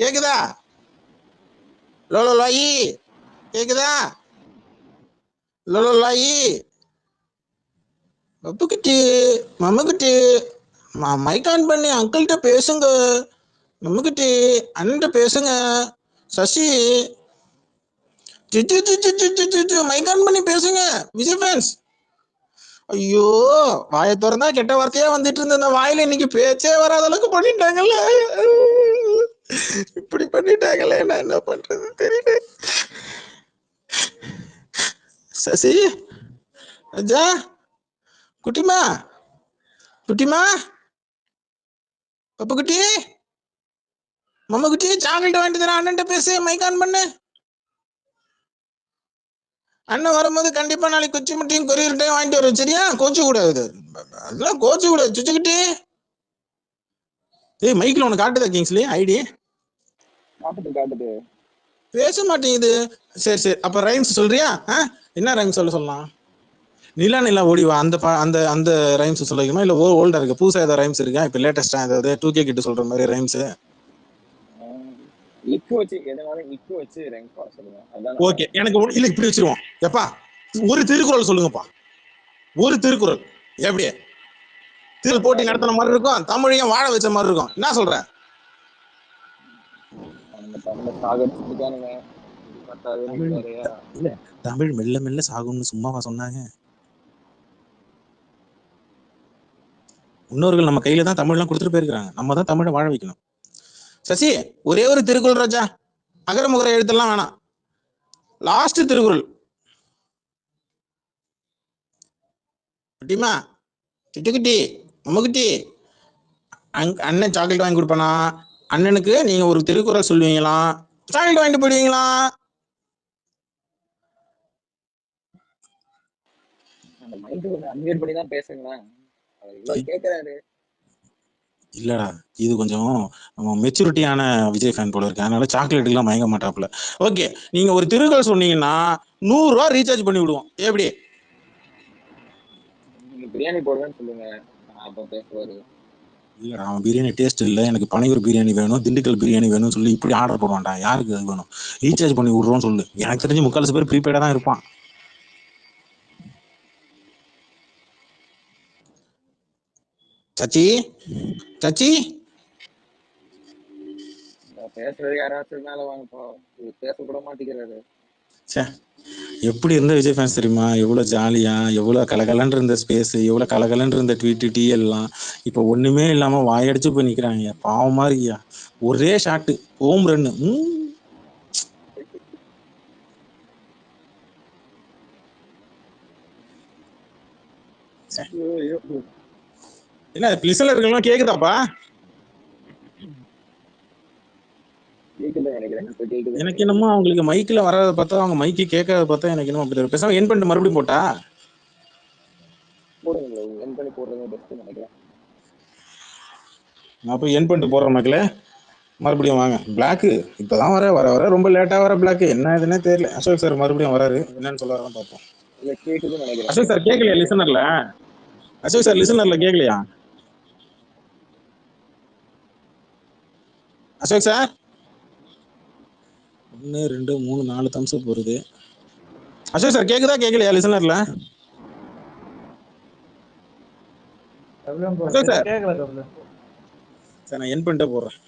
கேக்குதா லோலோலாயி கேக்குதா லோலோலாயி பப்புக்குட்டி மம்முக்குட்டி மைக் ஆன் பண்ணி அங்கிள்கிட்ட பேசுங்க மம்முக்குட்டி அண்ணன்ட்ட பேசுங்க சசி மைக் ஆன் பண்ணி பேசுங்க விஜய் ஃபேன்ஸ் ஐயோ வாயை திறந்தா கெட்ட வார்த்தையா வந்துட்டு இருந்த அந்த வாயில இன்னைக்கு பேச்சே வராத அளவுக்கு பண்ணிட்டாங்கல்ல இப்படி பண்ணிட்டாங்கல்ல நான் என்ன பண்றது தெரியல சசி அஜா குட்டிமா பப்பு குட்டி மம்ம குட்டி சாக்லேட் வாங்கிட்டு தரேன் அண்ணன்ட்ட பேசு மைக் ஆன் பண்ணு அண்ணன் வரும்போது கண்டிப்பா நாளைக்கு குச்சி முட்டையும் கொரியர்டையும் வாங்கிட்டு வரும் சரியா கோச்சு கூடாது அதெல்லாம் கோச்சு கூடாது சுச்சுக்கிட்டி மைக்ல உனக்கு காட்டுதா கிங்ஸ்லி ஐடி காட்டுது பேச மாட்டேங்குது சரி அப்ப ரைம்ஸ் சொல்றியா என்ன ரைம்ஸ் சொல்லலாம் நிலா ஓடிவா அந்த ரைம்ஸ் சொல்லிக்கணுமா இல்ல ஓல்டா இருக்கு புதுசா ஏதாவது ரைம்ஸ் இருக்கா இப்ப லேட்டஸ்டா ஏதாவது 2K கிட்ட சொல்ற மாதிரி ரைம்ஸ் இக்கு வச்சு எதனால இக்கு வச்சு ரேங்க் போட சொல்லுங்க. அதான் ஓகே, எனக்கு இல்ல இப்படி வச்சிருவோம். எப்பா ஒரு திருக்குறள் சொல்லுங்கப்பா, ஒரு திருக்குறள். எப்படி திருக்குறள் போட்டி நடத்தின மாதிரி இருக்கும், தமிழையும் வாழ வச்ச மாதிரி இருக்கும். என்ன சொல்ற? தமிழ சாகடிச்சுட்டானுங்க. இல்ல, தமிழ் மெல்ல மெல்ல சாகும்னு சும்மாவா சொன்னாங்க? முன்னோர்கள் நம்ம கையில தான் தமிழ்லாம் கொடுத்துட்டு போயிருக்காங்க, நம்ம தான் தமிழை வாழ வைக்கணும். சசி, ஒரே ஒரு திருக்குறள் ராஜா, அகர முகர எழுத்தெல்லாம் வேணாம், லாஸ்ட் திருக்குறள். குட்டிமா, குட்டி அம்முக்குட்டி, அண்ணன் சாக்லேட் வாங்கி கொடுப்பானா? அண்ணனுக்கு நீங்க ஒரு திருக்குறள் சொல்லுவீங்களா, சாக்லேட் வாங்கிட்டு போயிடுவீங்களா? அந்த மைண்ட் கொஞ்சம் அன்மியூட் பண்ணி தான் பேசுங்களேன். அவர் இவ்வளவு கேக்குறாரு. இல்லடா, இது கொஞ்சம் மெச்சூரிட்டியான விஜய் ஃபேன் போல இருக்கு, அதனால சாக்லேட்டுக்கெல்லாம் மயங்க மாட்டாப்புல. ஓகே, நீங்க ஒரு திருக்குறள் சொன்னீங்கன்னா 100 ரூபா ரீசார்ஜ் பண்ணி விடுவோம். எப்படி? நீங்க பிரியாணி போடுவேன்னு சொல்லுங்க, அப்ப பேசுவாரு. இல்லடா, அவன் பிரியாணி டேஸ்ட் இல்லை, எனக்கு பனையூர் பிரியாணி வேணும், திண்டுக்கல் பிரியாணி வேணும்னு சொல்லி இப்படி ஆர்டர் போடுவான்டா. யாருக்கு அது வேணும்? ரீசார்ஜ் பண்ணி விடுறோம்னு சொல்லு. எனக்கு தெரிஞ்சு 3/4 பேர் ப்ரீபெய்டா தான் இருப்பான். சச்சி, சச்சி பேசுறது யாராச்சும் மேல வாங்கப்போ, பேச கூட மாட்டேங்கிறாரு. எப்படி இருந்த விஜய் ஃபேன்ஸ் தெரியுமா? எவ்வளவு ஜாலியா, எவ்வளவு கலகலன்னு இருந்த ஸ்பேஸ், எவ்வளவு கலகலன்னு இருந்த ட்வீட் டீ எல்லாம் இப்ப ஒண்ணுமே இல்லாம வாயடிச்சு போய் நிக்கிறாங்க. பாவமா இருக்கியா? ஒரே ஷாட்டு ஹோம் ரன்னு. என்ன லிசன்ல இருக்கலாம் கேக்குதாப்பா? எனக்கு என்னமோ அவங்களுக்கு மைக்ல வராத பார்த்தா, அவங்க மைக்கு கேட்காத பார்த்தா எனக்கு என்னமோ அப்படி பேசாம என் பண்ணிட்டு மறுபடியும் போட்டா நான் போய் என் பண்ணிட்டு போடுற மக்கள. மறுபடியும் வாங்க. பிளாக்கு இப்பதான் வர வர வர ரொம்ப லேட்டா வர பிளாக்கு, என்ன இதுன்னே தெரியல. அசோக் சார் மறுபடியும் வராரு, என்னன்னு சொல்ல வரலாம் பார்ப்போம். அசோக் சார் கேட்கலையா லிசனர்ல? அசோக் சார் லிசனர்ல கேட்கலையா? அசோக் சார் 1 2 3 4 தம்ஸ் அப் வருது. அசோக் சார் கேக்குதா கேட்கலையா லிசனர்ல? அசோக் சார் கேட்கல. சார் நான் என் பண்ணிட்டு போடுறேன்.